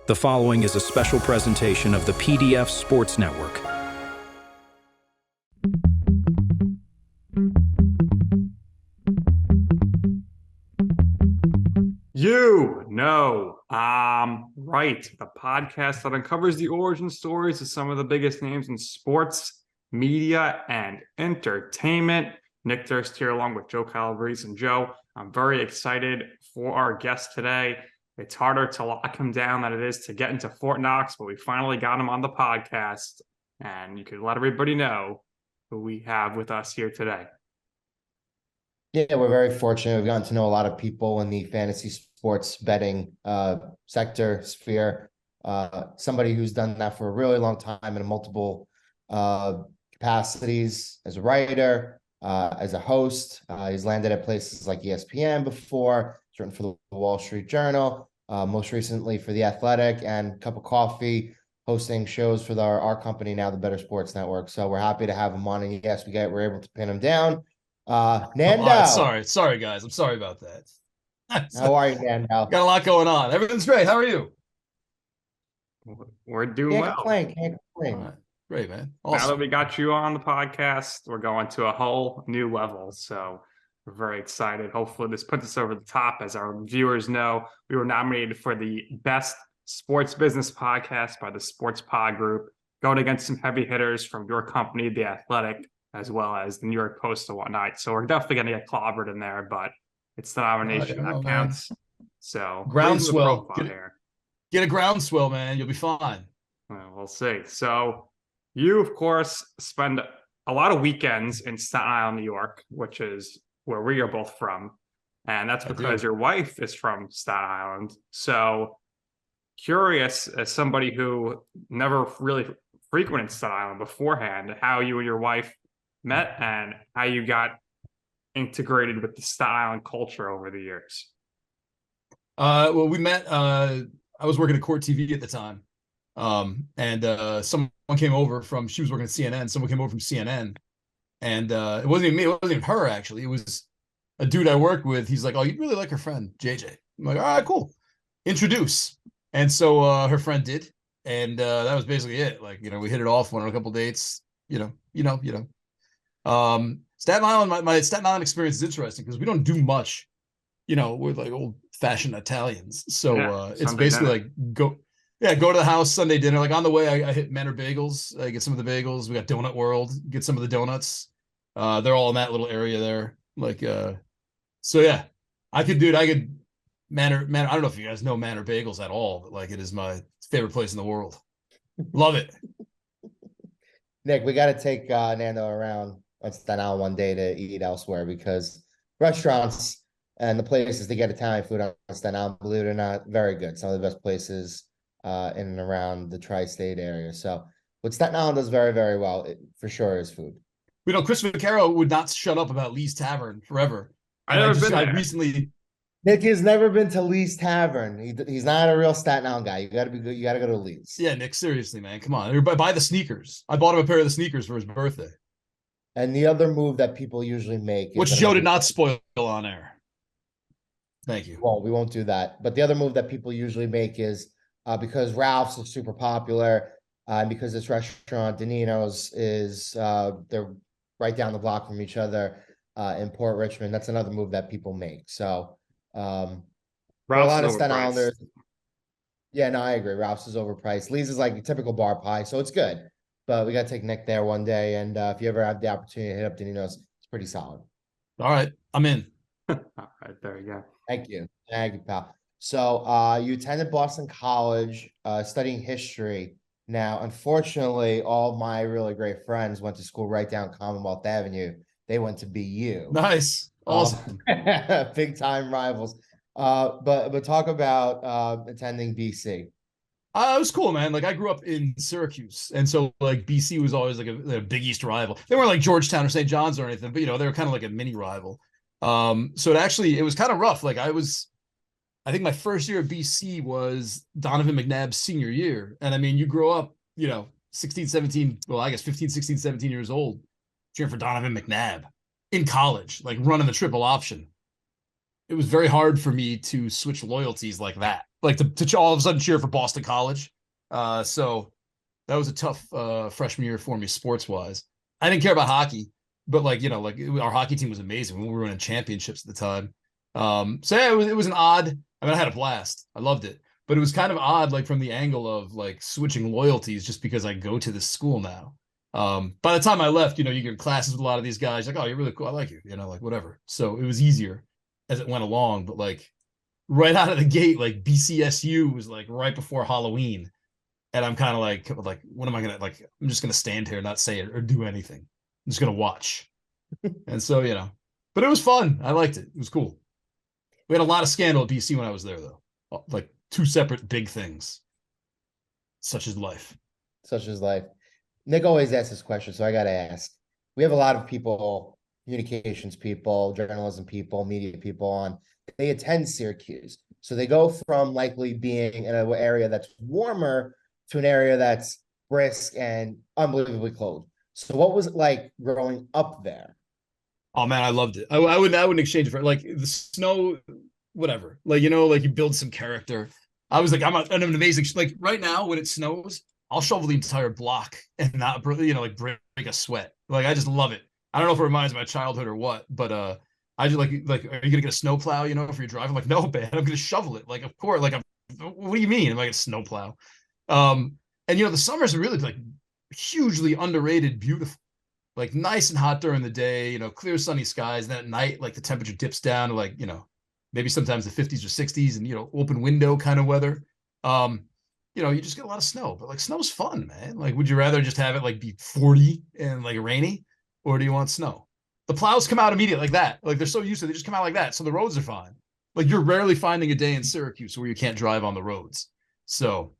The following is a special presentation of the PDF Sports Network. Right. The podcast that uncovers the origin stories of some of the biggest names in sports, media, and entertainment. Nick Durst here along with Joe Calabrese and Joe. I'm very excited for our guest today. It's harder to lock him down than it is to get into Fort Knox, but we finally got him on the podcast, and you can let everybody know who we have with us here today. Yeah, we're very fortunate. We've gotten to know a lot of people in the fantasy sports betting sector, sphere. Somebody who's done that for a really long time in multiple capacities as a writer, as a host. He's landed at places like ESPN before. He's written for the Wall Street Journal, most recently for The Athletic and Cup of Coffee, hosting shows for our company now, the Bettor Sports Network. So we're happy to have him on. And yes, we're able to pin him down. Nando. Sorry, guys. I'm sorry about that. How are you, Nando? Got a lot going on. Everything's great. How are you? We're doing well. Can't complain. All right. Great, man. Awesome. Now that we got you on the podcast, we're going to a whole new level. So we're very excited. Hopefully this puts us over the top. As our viewers know, we were nominated for the best sports business podcast by the Sports Pod Group, going against some heavy hitters from your company, The Athletic, as well as the New York Post and whatnot. So we're definitely going to get clobbered in there, but it's the nomination that counts. So groundswell. Get a groundswell, man. You'll be fine. Well, we'll see. So you, of course, spend a lot of weekends in Staten Island, New York, which is where we are both from. And that's because your wife is from Staten Island. So curious, as somebody who never really frequented Staten Island beforehand, how you and your wife met and how you got integrated with the Staten Island culture over the years. Well, we met, I was working at Court TV at the time. And someone came over she was working at CNN. Someone came over from CNN, and it wasn't even me. It wasn't even her, actually. It was a dude I worked with. He's like, "Oh, you'd really like her friend, JJ." I'm like, "All right, cool. Introduce." And so her friend did. And that was basically it. Like, we hit it off, went on a couple dates, Staten Island, my Staten Island experience is interesting because we don't do much, with like old fashioned Italians. So it's basically like go to the house, Sunday dinner. Like on the way, I hit Manor Bagels. I get some of the bagels. We got Donut World, get some of the donuts. They're all in that little area there. Like, so yeah, I could Manor. I don't know if you guys know Manor Bagels at all, but like it is my favorite place in the world. Love it. Nick, we got to take Nando around on Staten Island one day to eat elsewhere, because restaurants and the places to get Italian food on Staten Island, believe it or not, very good. Some of the best places in and around the tri-state area. So what Staten Island does very, very well, for sure, is food. Chris Vaccaro would not shut up about Lee's Tavern forever. Nick has never been to Lee's Tavern. He's not a real Staten Island guy. You got to be good. You got to go to Lee's. Yeah, Nick, seriously, man, come on. Buy the sneakers. I bought him a pair of the sneakers for his birthday. And the other move that people usually make, which Joe did not spoil on air. Thank you. Well, we won't do that. But the other move that people usually make is because Ralph's is super popular, and because this restaurant, Danino's, is they're right down the block from each other in Port Richmond. That's another move that people make. So a lot of Staten Islanders. Yeah, no, I agree. Ralph's is overpriced. Lee's is like a typical bar pie, so it's good. But we got to take Nick there one day. And if you ever have the opportunity to hit up Danino's, it's pretty solid. All right. I'm in. All right. There you go. Thank you, pal. So you attended Boston College studying history. Now, unfortunately, all my really great friends went to school right down Commonwealth Avenue. They went to BU. Nice. Awesome. Big time rivals. But talk about attending BC. It was cool, man. Like I grew up in Syracuse, and so like BC was always like a Big East rival. They weren't like Georgetown or St. John's or anything, but they were kind of like a mini rival. So it was kind of rough. Like I think my first year at BC was Donovan McNabb's senior year, and I mean, you grow up, 16, 17, well, I guess 15, 16, 17 years old, cheering for Donovan McNabb in college, like running the triple option. it was very hard for me to switch loyalties like that, like to all of a sudden cheer for Boston College. So that was a tough freshman year for me sports wise. I didn't care about hockey, but like, like our hockey team was amazing. We were winning championships at the time. So yeah, it was an odd, I mean, I had a blast. I loved it, but it was kind of odd, like from the angle of like switching loyalties just because I go to this school now. By the time I left, you get classes with a lot of these guys, like, oh, you're really cool. I like you, like whatever. So it was easier as it went along, but like right out of the gate, like BCSU was like right before Halloween. And I'm kind of like, what am I going to, like, I'm just going to stand here and not say it or do anything. I'm just going to watch. And so, but it was fun. I liked it. It was cool. We had a lot of scandal at BC when I was there, though. Like 2 separate big things. Such is life. Such is life. Nick always asks this question, so I got to ask. We have a lot of people, communications people, journalism people, media people on. They attend Syracuse. So they go from likely being in an area that's warmer to an area that's brisk and unbelievably cold. So what was it like growing up there? Oh man, I loved it. I wouldn't exchange it for like the snow, whatever. Like, like you build some character. I was like, I'm an amazing, like right now when it snows, I'll shovel the entire block and not, like break a sweat. Like, I just love it. I don't know if it reminds me of my childhood or what, but I just like, are you gonna get a snow plow, if you're driving? Like, no, man, I'm gonna shovel it. Like, of course, like, what do you mean? Am I gonna snow plow? And the summers are really like hugely underrated, beautiful, like nice and hot during the day, clear sunny skies. Then at night, like the temperature dips down to like, maybe sometimes the 50s or 60s and, open window kind of weather. You just get a lot of snow, but like snow's fun, man. Like, would you rather just have it like be 40 and like rainy, or do you want snow? The plows come out immediately like that. Like they're so used to it, they just come out like that. So the roads are fine. Like you're rarely finding a day in Syracuse where you can't drive on the roads. So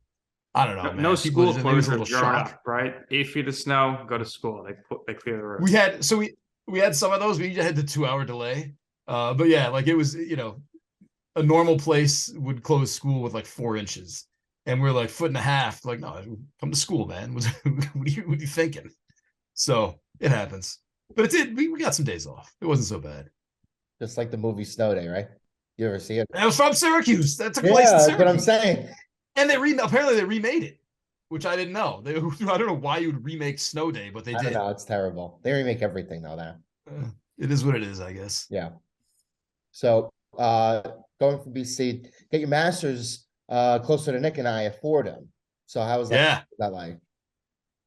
I don't know, man. No school closures growing up, right? 8 feet of snow, go to school. They clear the road. We had some of those. We had the 2-hour delay. But yeah, like it was, a normal place would close school with like 4 inches. And we're like 1.5 feet. Like, no, come to school, man. What are you thinking? So it happens. But it did. We got some days off. It wasn't so bad. Just like the movie Snow Day, right? You ever see it? That was from Syracuse. That took place in Syracuse. That's what I'm saying. And apparently they remade it, which I didn't know. I don't know why you would remake Snow Day, but they did. I don't know. It's terrible. They remake everything though now. It is what it is, I guess. Yeah. So going from BC, get your master's closer to Nick and I at Fordham. So how was that? Yeah. That like?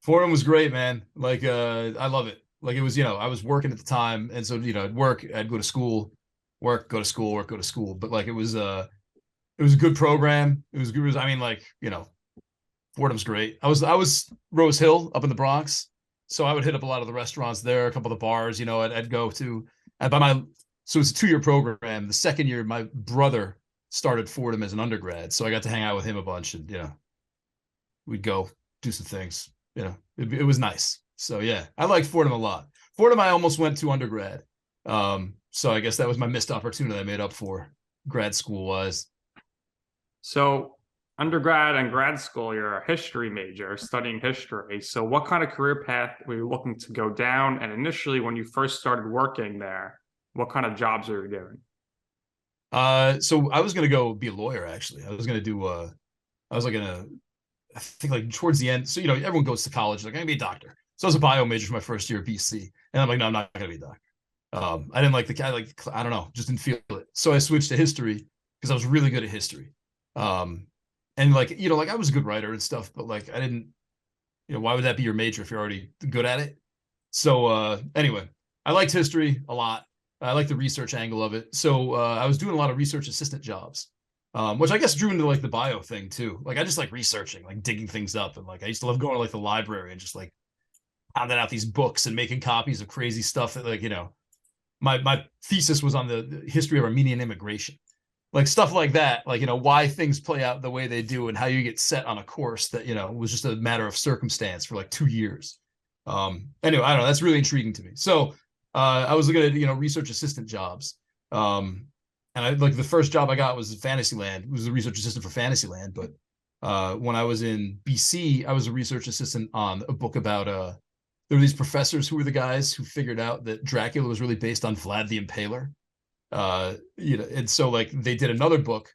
Fordham was great, man. Like I love it. Like it was, I was working at the time, and so I'd work, I'd go to school, work, go to school, work, go to school. But like it was a good program. It was good. I mean, like, Fordham's great. I was Rose Hill up in the Bronx. So I would hit up a lot of the restaurants there, a couple of the bars, I'd go to. So it's a 2-year program. The second year, my brother started Fordham as an undergrad. So I got to hang out with him a bunch and, we'd go do some things. It was nice. So yeah, I liked Fordham a lot. Fordham, I almost went to undergrad. So I guess that was my missed opportunity I made up for grad school wise. So undergrad and grad school, you're a history major studying history. So what kind of career path were you looking to go down? And initially, when you first started working there, what kind of jobs were you doing? So I was going to go be a lawyer, actually. I was going to do, I think like towards the end. So, everyone goes to college, like, I'm going to be a doctor. So I was a bio major for my first year at BC. And I'm like, no, I'm not going to be a doctor. I didn't like I don't know, just didn't feel it. So I switched to history because I was really good at history. And like, like I was a good writer and stuff, but like, I didn't, why would that be your major if you're already good at it? So, anyway, I liked history a lot. I like the research angle of it. So, I was doing a lot of research assistant jobs, which I guess drew into like the bio thing too. Like I just like researching, like digging things up. And like, I used to love going to like the library and just like pounding out these books and making copies of crazy stuff that like, my thesis was on the history of Armenian immigration, like stuff like that, like, why things play out the way they do and how you get set on a course that, was just a matter of circumstance for like 2 years. Anyway, I don't know. That's really intriguing to me. So I was looking at, research assistant jobs. And I like the first job I got was Fantasyland. It was a research assistant for Fantasyland. But when I was in BC, I was a research assistant on a book about there were these professors who were the guys who figured out that Dracula was really based on Vlad the Impaler. And so like they did another book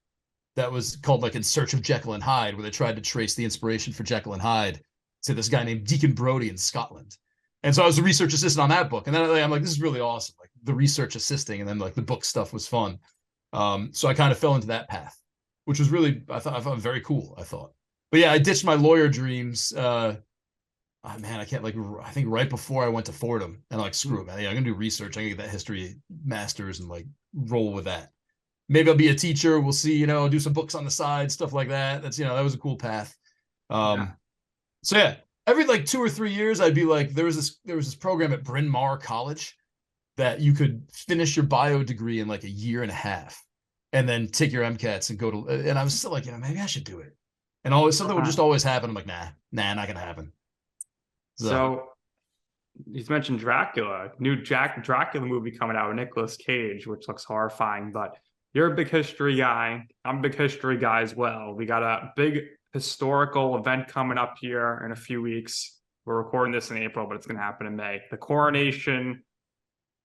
that was called like In Search of Jekyll and Hyde, where they tried to trace the inspiration for Jekyll and Hyde to this guy named Deacon Brodie in Scotland. And so I was a research assistant on that book. And then I'm like, this is really awesome. Like the research assisting, and then like the book stuff was fun. So I kind of fell into that path, which was really, I thought very cool, I thought. But yeah, I ditched my lawyer dreams. I think right before I went to Fordham, and like, screw it, man. Yeah, I'm going to do research. I'm going to get that history master's and like roll with that. Maybe I'll be a teacher. We'll see, do some books on the side, stuff like that. That's, that was a cool path. So yeah, every like 2 or 3 years, I'd be like, there was this program at Bryn Mawr College that you could finish your bio degree in like a year and a half, and then take your MCATs and go to. And I was still like, maybe I should do it. And always something would just always happen. I'm like, nah, not gonna happen. So you mentioned Dracula, new Dracula movie coming out with Nicolas Cage, which looks horrifying. But you're a big history guy. I'm a big history guy as well. We got a big historical event coming up here in a few weeks. We're recording this in April, but it's going to happen in May. The coronation,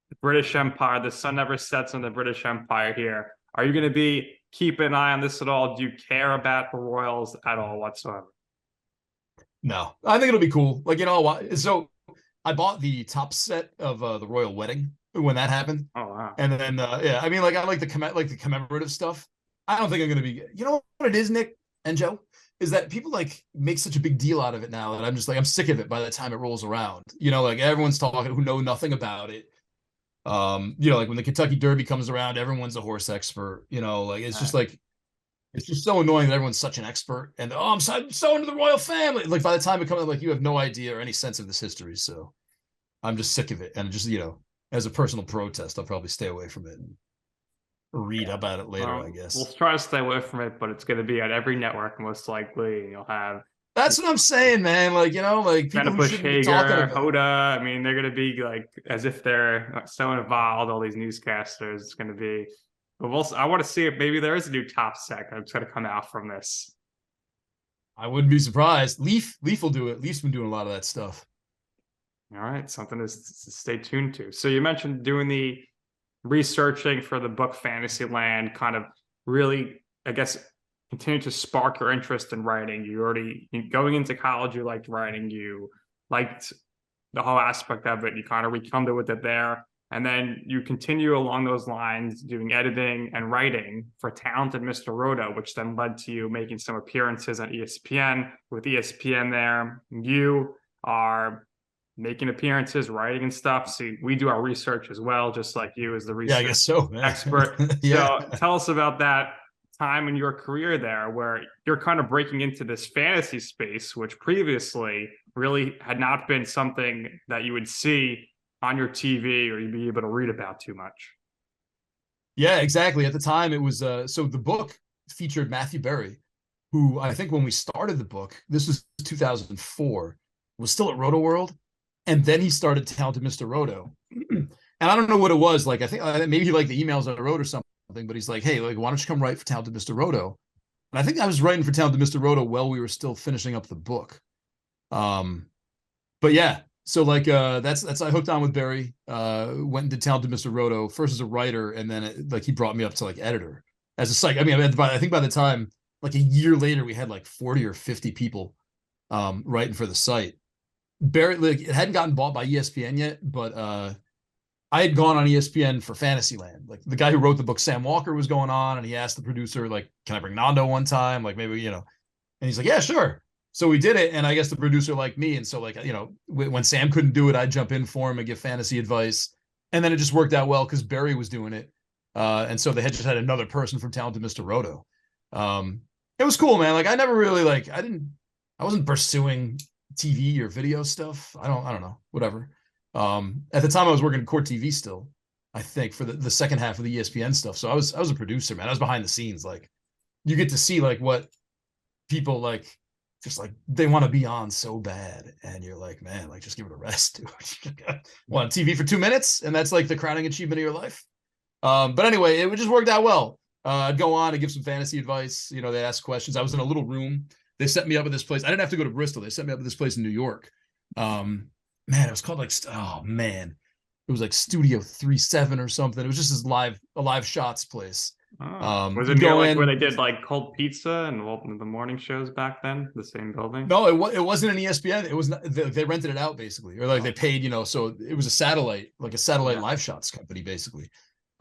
the British Empire. The sun never sets on the British Empire here. Are you going to be keeping an eye on this at all? Do you care about the royals at all whatsoever? No, I think it'll be cool. Like, so I bought the top set of the royal wedding when that happened. Oh wow! And then I mean, like, I like the commemorative stuff. I don't think I'm going to be. You know what it is, Nick and Joe, is that people like make such a big deal out of it now that I'm just like, I'm sick of it by the time it rolls around. Like everyone's talking who know nothing about it. Like when the Kentucky Derby comes around, everyone's a horse expert. Like it's just like, it's just so annoying that everyone's such an expert. And I'm so into the royal family. Like by the time it comes, like you have no idea or any sense of this history. So I'm just sick of it. And just as a personal protest, I'll probably stay away from it and read about it later. I guess we'll try to stay away from it, but it's going to be on every network most likly. You'll have. That's what I'm saying, man. Like, like people who shouldn't be talking about Hoda. I mean, they're going to be like as if they're so involved. All these newscasters. It's going to be. But I want to see if maybe there is a new top set that's going to come out from this. I wouldn't be surprised. Leaf will do it. Leaf's been doing a lot of that stuff. All right, something to stay tuned to. So you mentioned doing the researching for the book Fantasyland, kind of really, I guess, continue to spark your interest in writing. Going into college, you liked writing. You liked the whole aspect of it. You kind of rekindled with it there. And then you continue along those lines, doing editing and writing for talented Mr. Roto, which then led to you making some appearances on ESPN. With ESPN there, you are making appearances, writing and stuff. So we do our research as well, just like you as the research I guess so, man. expert. Yeah. So tell us about that time in your career there where you're kind of breaking into this fantasy space, which previously really had not been something that you would see on your TV or you'd be able to read about too much. Yeah, exactly. At the time it was so the book featured Matthew Berry, who I think when we started the book, this was 2004, was still at Roto World, and then he started Talented Mr. Roto. And I don't know what it was, like I think maybe he liked the emails I wrote or something, but he's like, hey, like why don't you come write for Talented Mr. Roto? And I think I was writing for Talented Mr. Roto while we were still finishing up the book. But yeah, so like that's I hooked on with Barry, went and did Talented Mr. Roto first as a writer, and then he brought me up to like editor as a psych. I mean, I think by the time like a year later we had like 40 or 50 people writing for the site. Barry, like, it hadn't gotten bought by ESPN yet, but I had gone on ESPN for Fantasyland. Like the guy who wrote the book, Sam Walker, was going on, and he asked the producer, like, can I bring Nando one time? Like maybe, and he's like, yeah, sure. So we did it, and I guess the producer liked me, and so like, when Sam couldn't do it, I'd jump in for him and give fantasy advice, and then it just worked out well because Barry was doing it, and so they had just had another person from Talented Mr. Roto. It was cool, man. Like I never really I wasn't pursuing TV or video stuff. I don't know, whatever. At the time I was working at Court TV still, I think, for the second half of the ESPN stuff. So I was a producer, man. I was behind the scenes. Like you get to see like what people like, just like they want to be on so bad, and you're like, man, like just give it a rest, dude. Want TV for 2 minutes, and that's like the crowning achievement of your life. But anyway, it just worked out well. I'd go on and give some fantasy advice. They'd ask questions. I was in a little room. They set me up at this place. I didn't have to go to Bristol. They set me up at this place in New York. Man, it was called like, oh man, It was like Studio 37 or something. It was just a live shots place. Was it near like where they did like cold pizza and the morning shows back then? The same building? No, it wasn't an ESPN. It was not, they rented it out basically, or like they paid, so it was a satellite live shots company basically.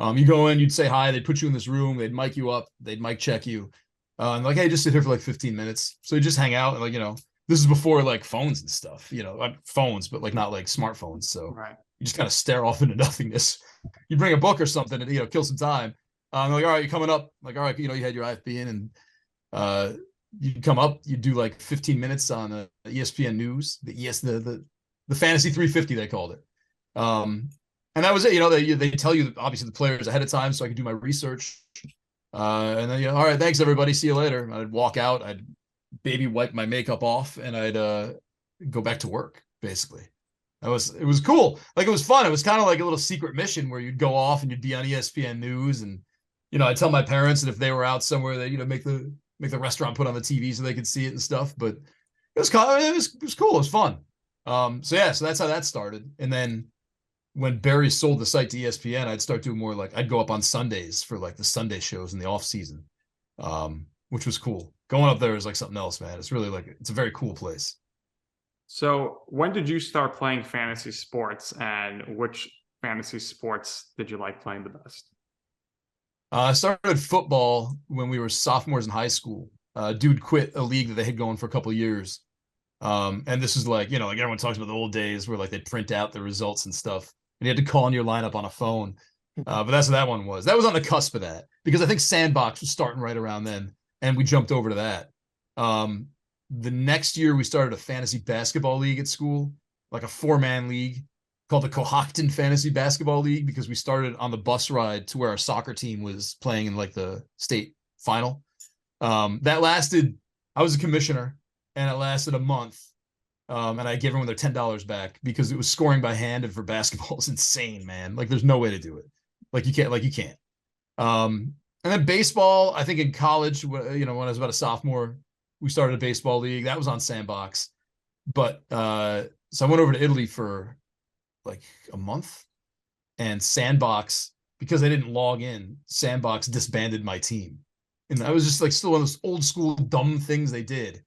You go in, you'd say hi, they'd put you in this room, they'd mic you up, they'd mic check you, and like, hey, just sit here for like 15 minutes. So you just hang out and like, this is before like phones and stuff, phones, but like not like smartphones. So you just kind of stare off into nothingness. You bring a book or something and kill some time. Like, all right, you're coming up. Like, all right, you had your IFB in, and you'd come up. You'd do like 15 minutes on ESPN News, the Fantasy 350 they called it. And that was it. They tell you obviously the players ahead of time, so I could do my research. And then all right, thanks everybody, see you later. And I'd walk out. I'd baby wipe my makeup off, and I'd go back to work. Basically, it was cool. Like, it was fun. It was kind of like a little secret mission where you'd go off and you'd be on ESPN News, and I'd tell my parents that if they were out somewhere, they make the restaurant put on the TV so they could see it and stuff. But it was cool. It was fun. So that's how that started. And then when Barry sold the site to ESPN, I'd start doing more like, I'd go up on Sundays for like the Sunday shows in the off season, which was cool. Going up there is like something else, man. It's really it's a very cool place. So when did you start playing fantasy sports, and which fantasy sports did you like playing the best? I started football when we were sophomores in high school. Dude quit a league that they had going for a couple of years. And this is like, like everyone talks about the old days where like they'd print out the results and stuff, and you had to call in your lineup on a phone. But that's what that one was. That was on the cusp of that, because I think Sandbox was starting right around then, and we jumped over to that. The next year we started a fantasy basketball league at school, like a 4-man league called the Cohocton Fantasy Basketball League, because we started on the bus ride to where our soccer team was playing in like the state final. That lasted, I was a commissioner, and it lasted a month. And I gave everyone their $10 back because it was scoring by hand, and for basketball is insane, man. Like, there's no way to do it. You can't. And then baseball, I think in college, when I was about a sophomore, we started a baseball league that was on Sandbox. But so I went over to Italy for like a month, and Sandbox, because I didn't log in, Sandbox disbanded my team. And I was just like still one of those old school dumb things they did.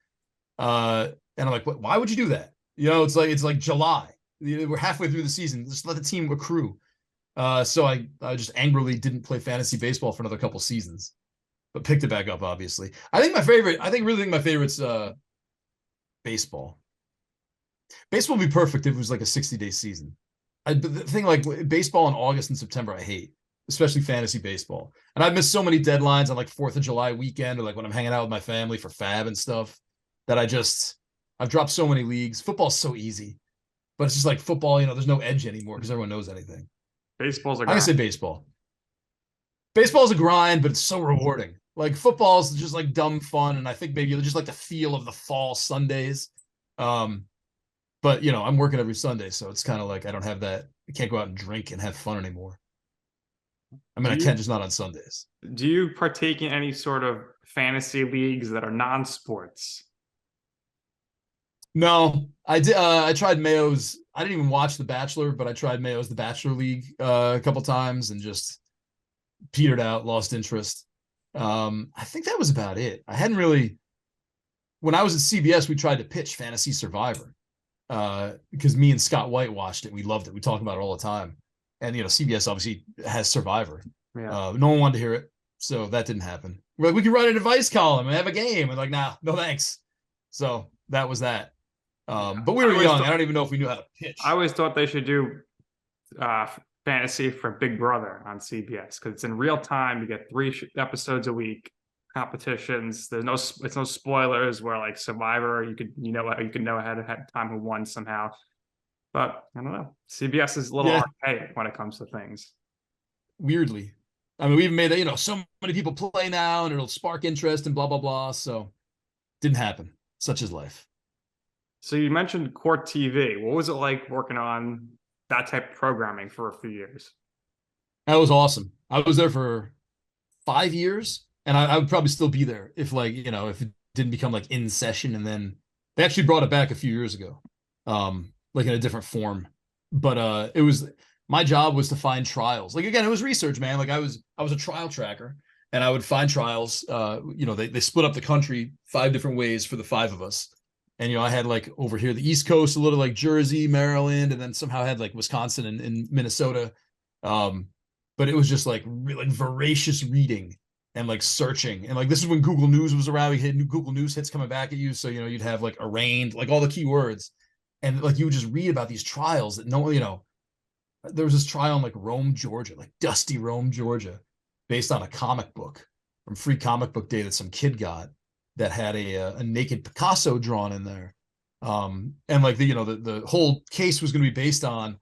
And I'm like, why would you do that? It's like July. We're halfway through the season. Just let the team accrue. So I just angrily didn't play fantasy baseball for another couple seasons, but picked it back up, obviously. I think my favorite's baseball. Baseball would be perfect if it was like a 60-day season. But the thing, like baseball in August and September, I hate, especially fantasy baseball. And I've missed so many deadlines on like 4th of July weekend, or like when I'm hanging out with my family for Fab and stuff, that I've dropped so many leagues. Football's so easy, but it's just like football, there's no edge anymore because everyone knows anything. Baseball's a grind. I can say baseball. Baseball's a grind, but it's so rewarding. Like, football's just like dumb fun, and I think maybe just like the feel of the fall Sundays. But I'm working every Sunday, so it's kind of like I don't have that. I can't go out and drink and have fun anymore. I mean, I can, just not on Sundays. Do you partake in any sort of fantasy leagues that are non-sports? No, I did. I tried Mayo's. I didn't even watch The Bachelor, but I tried Mayo's The Bachelor League a couple times and just petered out, lost interest. I think that was about it. I hadn't really. When I was at CBS, we tried to pitch Fantasy Survivor because me and Scott White watched it. We loved it. We talk about it all the time. And CBS obviously has Survivor. Yeah. No one wanted to hear it, so that didn't happen. We're like, we can write an advice column and have a game. And like, nah, no thanks. So that was that. But we were young. I don't even know if we knew how to pitch. I always thought they should do fantasy for Big Brother on CBS, because it's in real time. You get 3 episodes a week, competitions. It's no spoilers. Where like Survivor, you can know ahead of time who won somehow. But I don't know. CBS is a little archaic when it comes to things. Weirdly, I mean, we've made it. So many people play now, and it'll spark interest and blah blah blah. So didn't happen. Such is life. So you mentioned Court TV. What was it like working on that type of programming for a few years? That was awesome. I was there for 5 years, and I would probably still be there if if it didn't become like in session. And then they actually brought it back a few years ago, like in a different form. But it was my job was to find trials. Like, again, it was research, man. Like I was a trial tracker, and I would find trials. They split up the country 5 different ways for the 5 of us. And, I had like over here, the East Coast, a little like Jersey, Maryland, and then somehow had like Wisconsin and Minnesota. But it was just like voracious reading and like searching. And like, this is when Google News was around. We had new Google News hits coming back at you. So, you'd have like arraigned, like all the keywords. And like, you would just read about these trials that there was this trial in like Rome, Georgia, like dusty Rome, Georgia, based on a comic book from Free Comic Book Day that some kid got that had a naked Picasso drawn in there. And like the whole case was going to be based on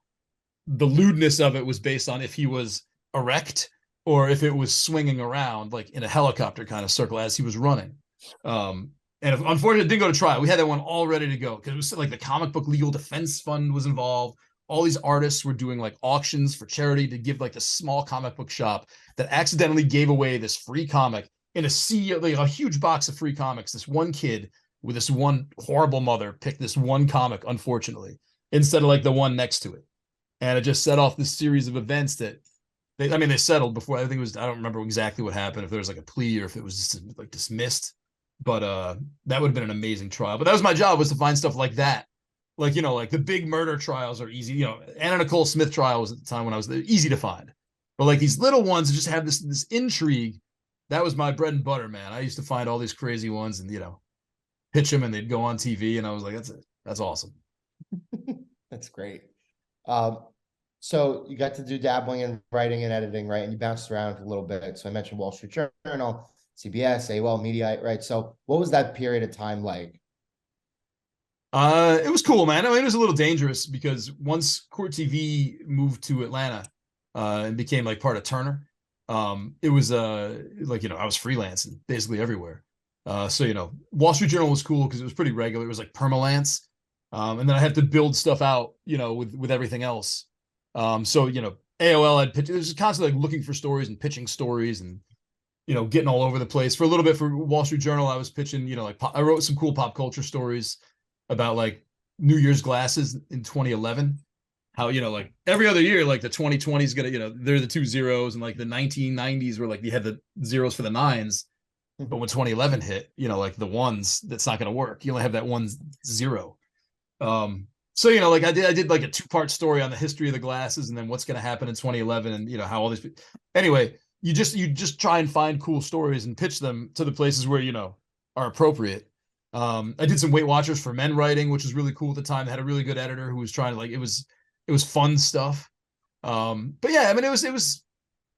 the lewdness of it, was based on if he was erect or if it was swinging around like in a helicopter kind of circle as he was running. And unfortunately, it didn't go to trial. We had that one all ready to go because it was like the Comic Book Legal Defense Fund was involved. All these artists were doing like auctions for charity to give like a small comic book shop that accidentally gave away this free comic in a sea, like a huge box of free comics. This one kid with this one horrible mother picked this one comic, unfortunately, instead of like the one next to it. And it just set off this series of events that they settled before. I think it was, I don't remember exactly what happened, if there was like a plea or if it was just like dismissed, but that would have been an amazing trial. But that was my job, was to find stuff like that. Like, like the big murder trials are easy. Anna Nicole Smith trial was at the time when I was there, easy to find. But like these little ones that just have this intrigue, that was my bread and butter, man. I used to find all these crazy ones and, pitch them and they'd go on TV. And I was like, that's it. That's awesome. That's great. So you got to do dabbling in writing and editing, right? And you bounced around a little bit. So I mentioned Wall Street Journal, CBS, AOL, Mediaite, right? So what was that period of time like? It was cool, man. I mean, it was a little dangerous because once Court TV moved to Atlanta and became like part of Turner, it was I was freelancing basically everywhere. So Wall Street Journal was cool because it was pretty regular. It was like permalance. And then I had to build stuff out, with everything else. So AOL had pitched, it was constantly like looking for stories and pitching stories and getting all over the place. For a little bit for Wall Street Journal, I was pitching, I wrote some cool pop culture stories about like New Year's glasses in 2011. How, like every other year, like the 2020 is gonna, they're the 2 zeros, and like the 1990s were like you had the zeros for the 9s. But when 2011 hit, like the 1s, that's not gonna work. You only have that 1 0. So like I did like a 2-part story on the history of the glasses and then what's gonna happen in 2011 and how all these. Anyway, you just try and find cool stories and pitch them to the places where are appropriate. I did some Weight Watchers for Men writing, which was really cool at the time. They had a really good editor who was trying to it was fun stuff. But yeah, I mean, it was,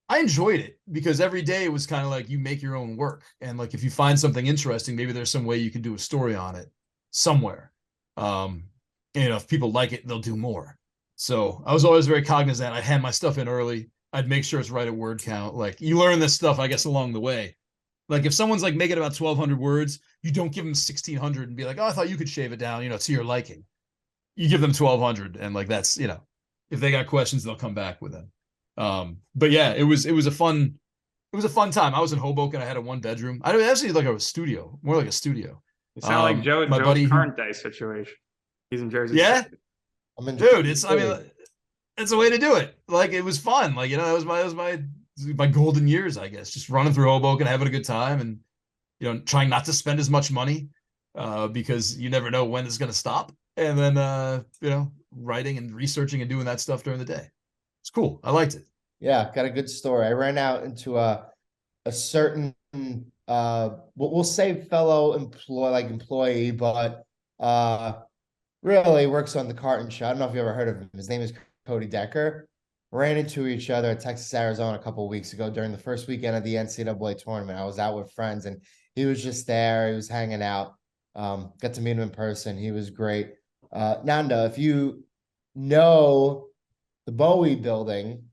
I enjoyed it because every day it was kind of like you make your own work. And like, if you find something interesting, maybe there's some way you can do a story on it somewhere. And, if people like it, they'll do more. So I was always very cognizant. I'd hand my stuff in early. I'd make sure it's right at word count. Like, you learn this stuff, I guess, along the way. Like if someone's like making about 1,200 words, you don't give them 1,600 and be like, oh, I thought you could shave it down, to your liking. You give them 1,200 and like, that's, if they got questions, they'll come back with them. But yeah, it was a fun time. I was in Hoboken. I had a 1-bedroom. I actually like a studio, more like a studio. You sound like Joe's current day situation. He's in Jersey. Yeah. I'm in Dude, it's a way to do it. Like, it was fun. Like, that was my golden years, I guess, just running through Hoboken, having a good time and, trying not to spend as much money because you never know when it's going to stop. And then, writing and researching and doing that stuff during the day. It's cool. I liked it. Yeah, got a good story. I ran out into a certain we'll say fellow employee, but really works on the carton show. I don't know if you ever heard of him. His name is Cody Decker. Ran into each other at Texas, Arizona a couple of weeks ago during the first weekend of the NCAA tournament. I was out with friends and he was just there. He was hanging out. Got to meet him in person. He was great. Nando, if you know the Bowie building,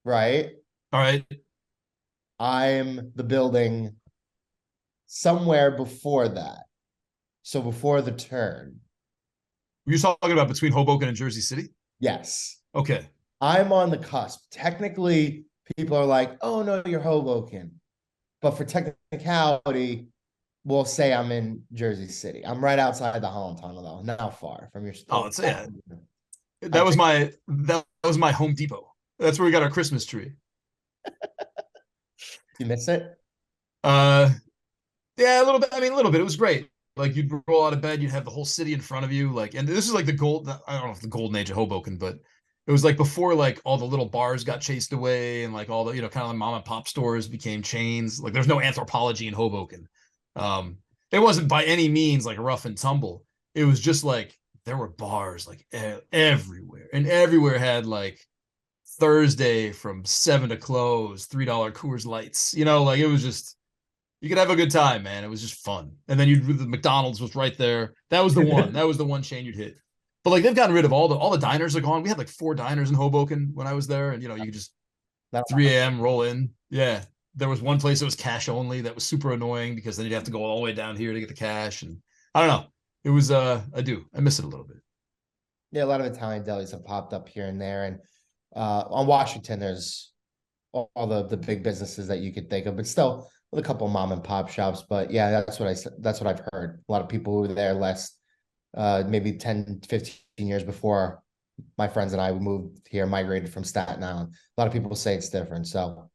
right? All right. I'm the building somewhere before that. So before the turn. Were you talking about between Hoboken and Jersey City? Yes. Okay. I'm on the cusp. Technically, people are like, oh, no, you're Hoboken. But for technicality, we'll say I'm in Jersey City. I'm right outside the Holland Tunnel, though. Not far from your store. Oh, it's yeah. That was my Home Depot. That's where we got our Christmas tree. You miss it? Yeah, a little bit. I mean, a little bit. It was great. Like you'd roll out of bed, you'd have the whole city in front of you. Like, and this is like I don't know if the golden age of Hoboken, but it was like before like all the little bars got chased away and like all the, kind of like mom and pop stores became chains. Like there's no Anthropology in Hoboken. It wasn't by any means like rough and tumble. It was just like there were bars like everywhere, and everywhere had like Thursday from 7 to close, $3 Coors Lights. Like it was just, you could have a good time, man. It was just fun. And then the McDonald's was right there. That was the one. That was the one chain you'd hit. But like they've gotten rid of all the diners are gone. We had like 4 diners in Hoboken when I was there, and you could just 3 a.m. roll in. Yeah. There was one place that was cash only that was super annoying because then you'd have to go all the way down here to get the cash. And I don't know. It was I miss it a little bit. Yeah, a lot of Italian delis have popped up here and there. And on Washington, there's all the big businesses that you could think of, but still with a couple of mom and pop shops. But yeah, that's what I've heard. A lot of people who were there last maybe 10, 15 years before my friends and I moved here, migrated from Staten Island. A lot of people say it's different. So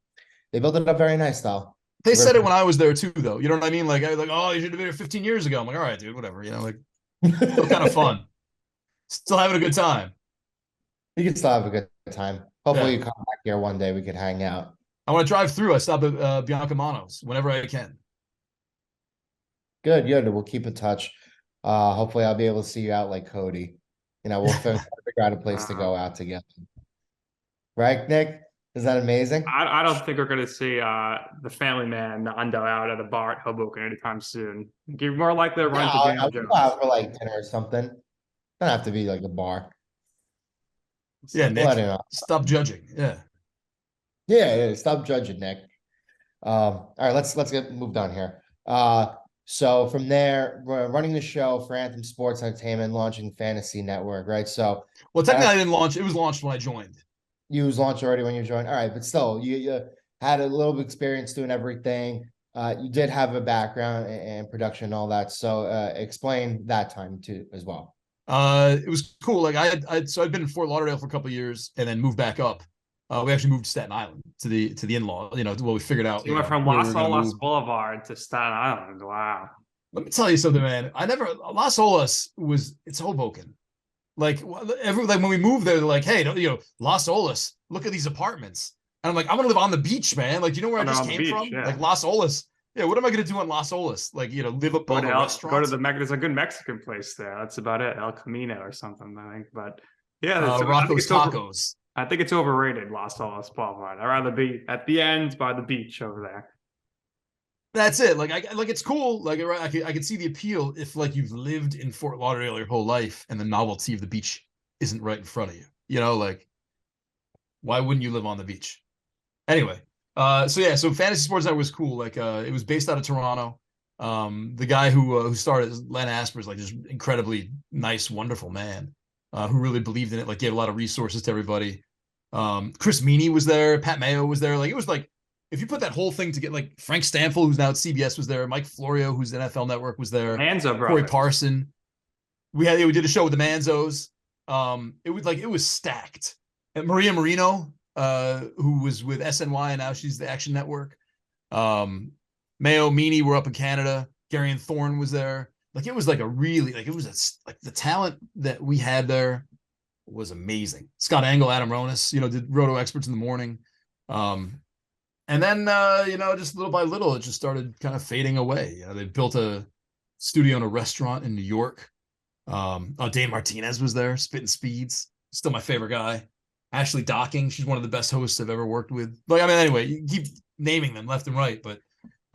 they built it up very nice, though. They said it when I was there too, though. You know what I mean? Like I was like, oh, you should have been here 15 years ago. I'm like, all right, dude, whatever. Like still kind of fun. Still having a good time. You can still have a good time. Hopefully you come back here one day. We could hang out. I want to drive through. I stop at Bianca Manos whenever I can. Good. We'll keep in touch. Hopefully I'll be able to see you out like Cody. We'll figure out a place to go out together. Right, Nick? Is that amazing? I don't think we're going to see the family man Nando out at a bar at Hoboken anytime soon. You're more likely to run into I'll go out for like dinner or something. Don't have to be like a bar. Yeah, Nick, stop judging. Yeah, stop judging, Nick. All right, let's get moved on here. So from there, we're running the show for Anthem Sports Entertainment, launching Fantasy Network, right? So, well, technically, I didn't launch. It was launched when I joined. You was launched already when you joined. All right, but still, you had a little bit of experience doing everything. You did have a background and production and all that. So, explain that time too as well. It was cool. Like I'd been in Fort Lauderdale for a couple of years and then moved back up. We actually moved to Staten Island to the in-law. We figured out. You went from Las Olas Boulevard to Staten Island. Wow. Let me tell you something, man. Las Olas it's Hoboken. Like when we moved there, they're like, hey, Las Olas, look at these apartments. And I'm like, I want to live on the beach, man. Like, you know where I just came from? Yeah. Like Las Olas. Yeah, what am I going to do on Las Olas? Like, live up all the restaurants? Go to there's a good Mexican place there. That's about it. El Camino or something, I think. But yeah. Rocco's Tacos. I think it's overrated, Las Olas Boulevard. I'd rather be at the end by the beach over there. That's it. Like, it's cool. Like, I can see the appeal if, like, you've lived in Fort Lauderdale your whole life and the novelty of the beach isn't right in front of you. Like, why wouldn't you live on the beach? Anyway, so Fantasy Sports Network was cool. Like, it was based out of Toronto. The guy who started, Len Asper, is like just incredibly nice, wonderful man who really believed in it. Like, gave a lot of resources to everybody. Chris Meany was there. Pat Mayo was there. Like, it was like, if you put that whole thing together, like Frank Stanfield, who's now at CBS, was there. Mike Florio, who's at NFL Network, was there. Manzo Corey Parson. We did a show with the Manzos. It was stacked. And Maria Marino, who was with SNY and now she's the Action Network. Mayo, Meany were up in Canada. Gary and Thorne was there. Like, it was like the talent that we had there was amazing. Scott Engel, Adam Ronis, did Roto Experts in the morning. And then, just little by little, it just started kind of fading away. They built a studio and a restaurant in New York. Dane Martinez was there, Spitting Speeds, still my favorite guy. Ashley Docking, she's one of the best hosts I've ever worked with. Like, I mean, anyway, you keep naming them left and right, but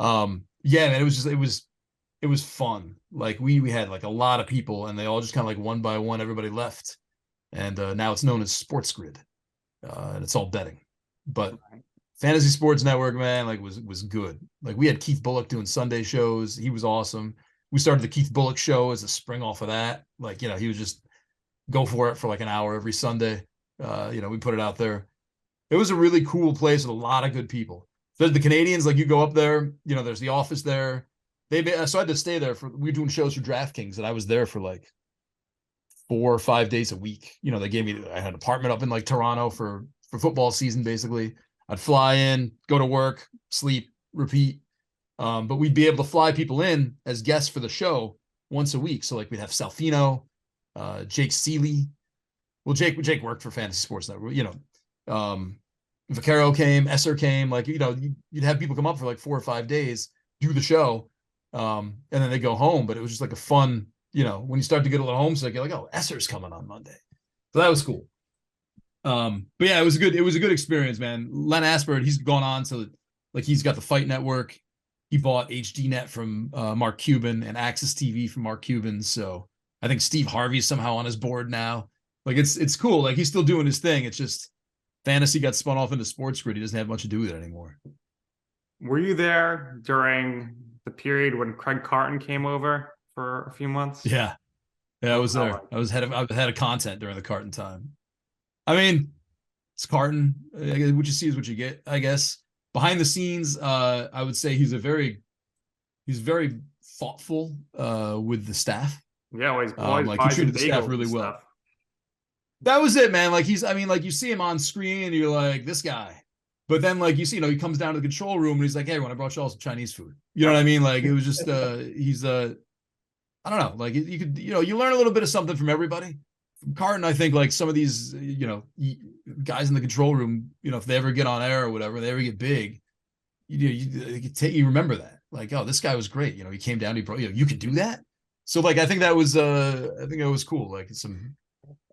yeah, man, it was fun. Like, we had like a lot of people, and they all just kind of like one by one, everybody left, and now it's known as Sports Grid, and it's all betting, but. Fantasy Sports Network, man, like was good. Like, we had Keith Bullock doing Sunday shows. He was awesome. We started the Keith Bullock show as a spring off of that. Like, he was just go for it for like an hour every Sunday. We put it out there. It was a really cool place with a lot of good people. So the Canadians, like, you go up there, there's the office there. So I had to stay there we were doing shows for DraftKings, and I was there for like 4 or 5 days a week. I had an apartment up in like Toronto for for football season, basically. I'd fly in, go to work, sleep, repeat. But we'd be able to fly people in as guests for the show once a week. So like we'd have Fino, Jake Seeley. Well, Jake worked for Fantasy Sports Network, Vaccaro came, Esser came, like, you'd have people come up for like 4 or 5 days, do the show, and then they go home. But it was just like a fun, when you start to get a little homesick, you're like, oh, Esser's coming on Monday. So that was cool. But yeah, it was a good experience, man. Len Asper, he's gone on to, like, he's got the Fight Network. He bought HDNet from Mark Cuban and Access TV from Mark Cuban. So I think Steve Harvey's somehow on his board now. Like, it's cool. Like, he's still doing his thing. It's just fantasy got spun off into Sports Grid. He doesn't have much to do with it anymore. Were you there during the period when Craig Carton came over for a few months? Yeah, I was there. I was head of content during the Carton time. I mean, it's Carton. What you see is what you get, I guess. Behind the scenes, I would say he's very thoughtful with the staff. Yeah, always like, he treated the staff really well. That was it, man. Like, like, you see him on screen and you're like, this guy. But then, like, you see, he comes down to the control room and he's like, hey, when I brought you all some Chinese food. You know what I mean? Like, it was just, he's I don't know. Like, you could, you learn a little bit of something from everybody. From Carton, I think, like, some of these, guys in the control room, if they ever get on air or whatever, they ever get big, you remember that. Like, oh, this guy was great. He came down, he brought, you could do that. So, like, I think that was cool. Like, some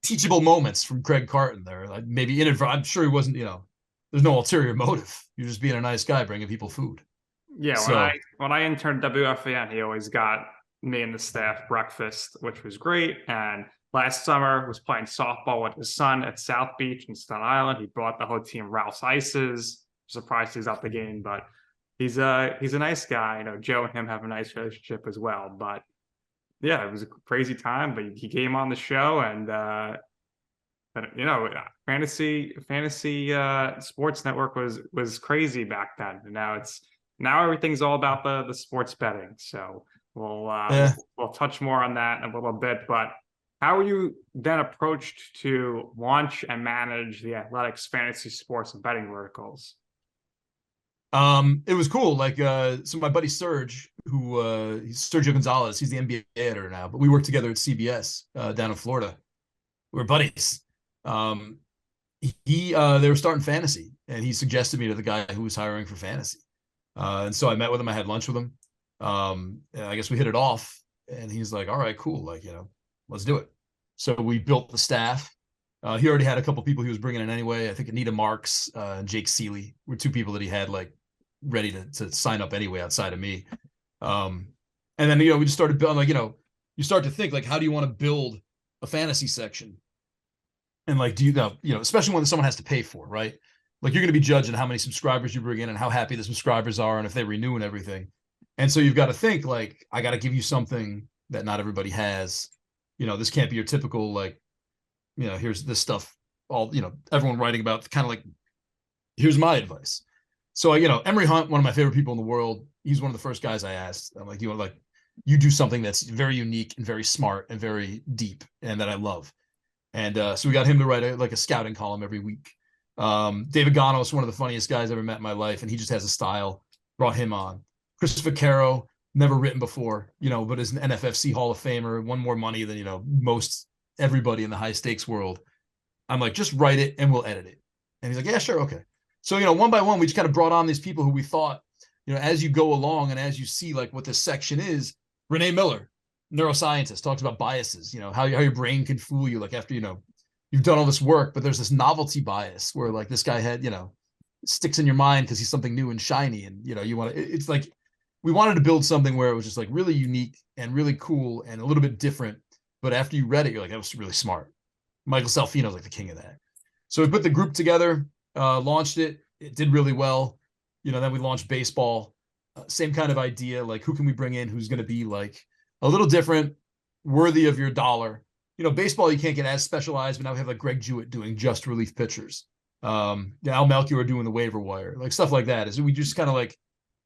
teachable moments from Craig Carton there. Like, maybe I'm sure he wasn't, there's no ulterior motive. You're just being a nice guy bringing people food. Yeah. So, when I interned WFAN, he always got me and the staff breakfast, which was great. And last summer was playing softball with his son at South Beach in Staten Island. He brought the whole team Rouse Ices. Surprised he's at the game, but he's a nice guy. Joe and him have a nice relationship as well. But yeah, it was a crazy time. But he came on the show, and Fantasy Sports Network was crazy back then. And now everything's all about the sports betting. So we'll touch more on that in a little bit. But how were you then approached to launch and manage the Athletics fantasy sports and betting verticals? It was cool. Like, so my buddy Serge, he's Sergio Gonzalez, he's the NBA editor now, but we worked together at CBS down in Florida. We're buddies. They were starting fantasy, and he suggested me to the guy who was hiring for fantasy. And so I met with him. I had lunch with him. And I guess we hit it off, and he's like, all right, cool. Like, let's do it. So we built the staff. He already had a couple people he was bringing in anyway. I think Anita Marks and Jake Seeley were 2 people that he had, like, ready to sign up anyway outside of me. And then, we just started building, like, you start to think, like, how do you want to build a fantasy section? And, like, do you especially when someone has to pay for, right? Like, you're going to be judging how many subscribers you bring in and how happy the subscribers are and if they renew and everything. And so you've got to think, like, I got to give you something that not everybody has. This can't be your typical, like, here's this stuff, all, everyone writing about, kind of like, here's my advice. So, Emery Hunt, one of my favorite people in the world, he's one of the first guys I asked. I'm like, you do something that's very unique and very smart and very deep and that I love. And so we got him to write a scouting column every week. David Ganos, one of the funniest guys I ever met in my life, and he just has a style. Brought him on. Chris Vaccaro, never written before, but is an NFFC Hall of Famer, won more money than, most everybody in the high stakes world. I'm like, just write it and we'll edit it. And he's like, yeah, sure. Okay. So, one by one, we just kind of brought on these people who we thought, as you go along and as you see, like, what this section is. Renee Miller, neuroscientist, talks about biases, how your brain can fool you. Like, after, you've done all this work, but there's this novelty bias where, like, this guy had, sticks in your mind because he's something new and shiny. And, you want to, it's like, we wanted to build something where it was just, like, really unique and really cool and a little bit different. But after you read it, you're like, that was really smart. Michael Salfino's like the king of that. So we put the group together, launched it. It did really well. Then we launched baseball. Same kind of idea. Like, who can we bring in who's going to be, like, a little different, worthy of your dollar? Baseball, you can't get as specialized, but now we have, like, Greg Jewett doing just relief pitchers. Al Melchior doing the waiver wire, like, stuff like that. Is we just kind of, like,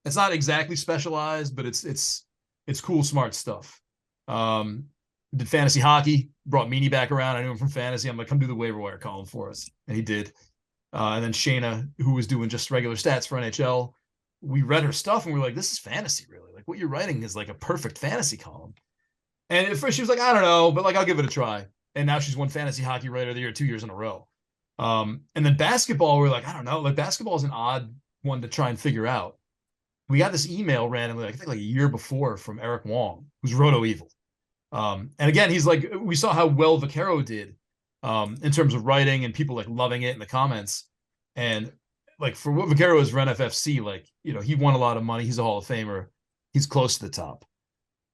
it's not exactly specialized, but it's cool, smart stuff. Did fantasy hockey, brought Meanie back around. I knew him from fantasy. I'm like, come do the waiver wire column for us. And he did. And then Shayna, who was doing just regular stats for NHL, we read her stuff and we were like, this is fantasy, really. Like what you're writing is like a perfect fantasy column. And at first she was like, I don't know, but like I'll give it a try. And now she's won Fantasy Hockey Writer of the Year 2 years in a row. And then basketball, we're like, I don't know. Like basketball is an odd one to try and figure out. We got this email randomly, I think like a year before, from Eric Wong, who's Roto Evil. And again, he's like, we saw how well Vaccaro did in terms of writing and people like loving it in the comments. And like for what Vaccaro is for NFFC, like, you know, he won a lot of money. He's a Hall of Famer. He's close to the top.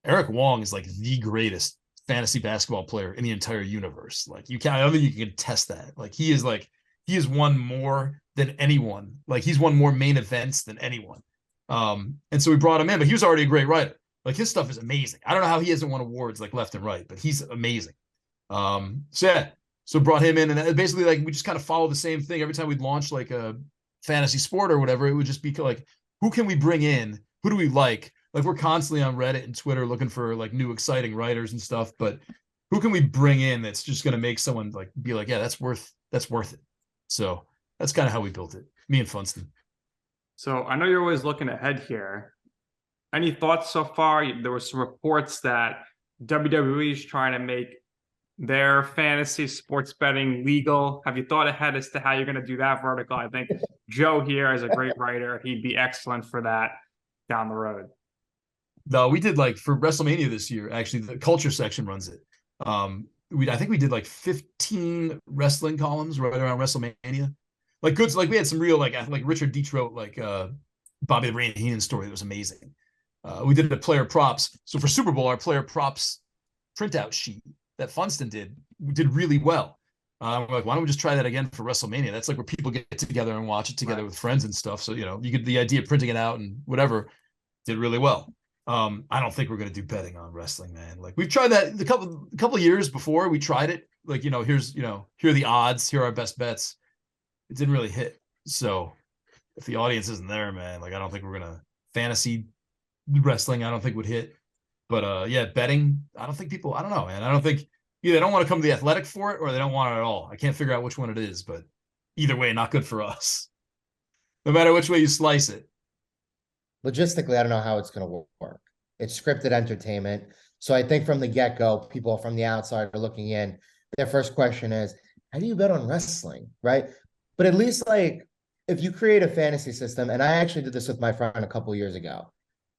Eric Wong is like the greatest fantasy basketball player in the entire universe. Like I don't think you can test that. Like he has won more than anyone. Like he's won more main events than anyone. And so we brought him in, but he was already a great writer. Like his stuff is amazing. I don't know how he hasn't won awards like left and right, but he's amazing. So brought him in, and basically like we just kind of follow the same thing every time we'd launch like a fantasy sport or whatever. It would just be like, who can we bring in? Who do we like? Like we're constantly on Reddit and Twitter looking for like new exciting writers and stuff, but who can we bring in that's just going to make someone like be like, yeah, that's worth it. So that's kind of how we built it. Me and Funston. So I know you're always looking ahead here. Any thoughts so far? There were some reports that WWE is trying to make their fantasy sports betting legal. Have you thought ahead as to how you're going to do that vertical? I think Joe here is a great writer. He'd be excellent for that down the road. No, we did like for WrestleMania this year, actually the culture section runs it. I think we did like 15 wrestling columns right around WrestleMania. Like good, like we had some real like Richard Detroit, like Bobby the Brain Heenan story that was amazing. We did the player props. So for Super Bowl, our player props printout sheet that Funston did really well. We're like, why don't we just try that again for WrestleMania? That's like where people get together and watch it together with friends and stuff. So, you know, you get the idea of printing it out and whatever did really well. I don't think we're going to do betting on wrestling, man. Like we've tried that a couple of years before. We tried it. Like, you know, here are the odds. Here are our best bets. It didn't really hit. So if the audience isn't there, man, like I don't think we're going to fantasy wrestling. I don't think would hit. But yeah, betting. I don't know, man. I don't think either they don't want to come to the Athletic for it or they don't want it at all. I can't figure out which one it is, but either way, not good for us. No matter which way you slice it. Logistically, I don't know how it's going to work. It's scripted entertainment. So I think from the get-go, people from the outside are looking in. Their first question is, how do you bet on wrestling, right? But at least like if you create a fantasy system, and I actually did this with my friend a couple of years ago.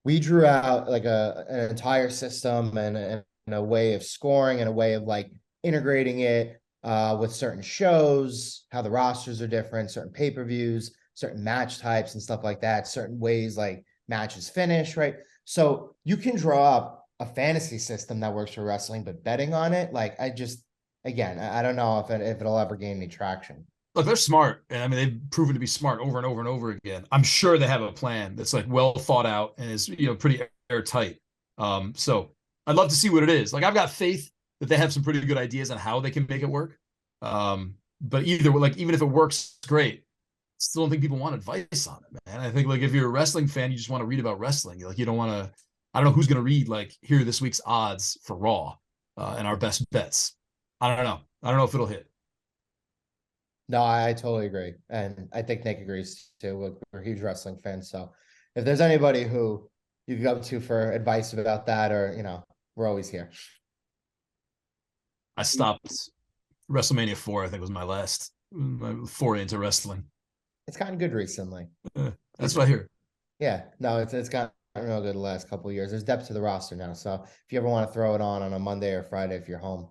We drew out like an entire system and a way of scoring and a way of like integrating it with certain shows, how the rosters are different, certain pay-per-views, certain match types and stuff like that, certain ways like matches finish, right? So you can draw up a fantasy system that works for wrestling, but betting on it, like I don't know if it'll ever gain any traction. Look, they're smart. And I mean, they've proven to be smart over and over and over again. I'm sure they have a plan that's like well thought out and is, you know, pretty airtight. So I'd love to see what it is. Like I've got faith that they have some pretty good ideas on how they can make it work. But even if it works, great. Still don't think people want advice on it, man. I think like if you're a wrestling fan, you just want to read about wrestling. Like you don't want to, I don't know who's going to read like here are this week's odds for Raw and our best bets. I don't know. I don't know if it'll hit. No, I totally agree. And I think Nick agrees too. We're huge wrestling fans. So if there's anybody who you can go to for advice about that, or, you know, we're always here. I stopped WrestleMania 4, I think was my foray into wrestling. It's gotten good recently. That's what I hear. Yeah, no, it's gotten real good the last couple of years. There's depth to the roster now. So if you ever want to throw it on a Monday or Friday, if you're home,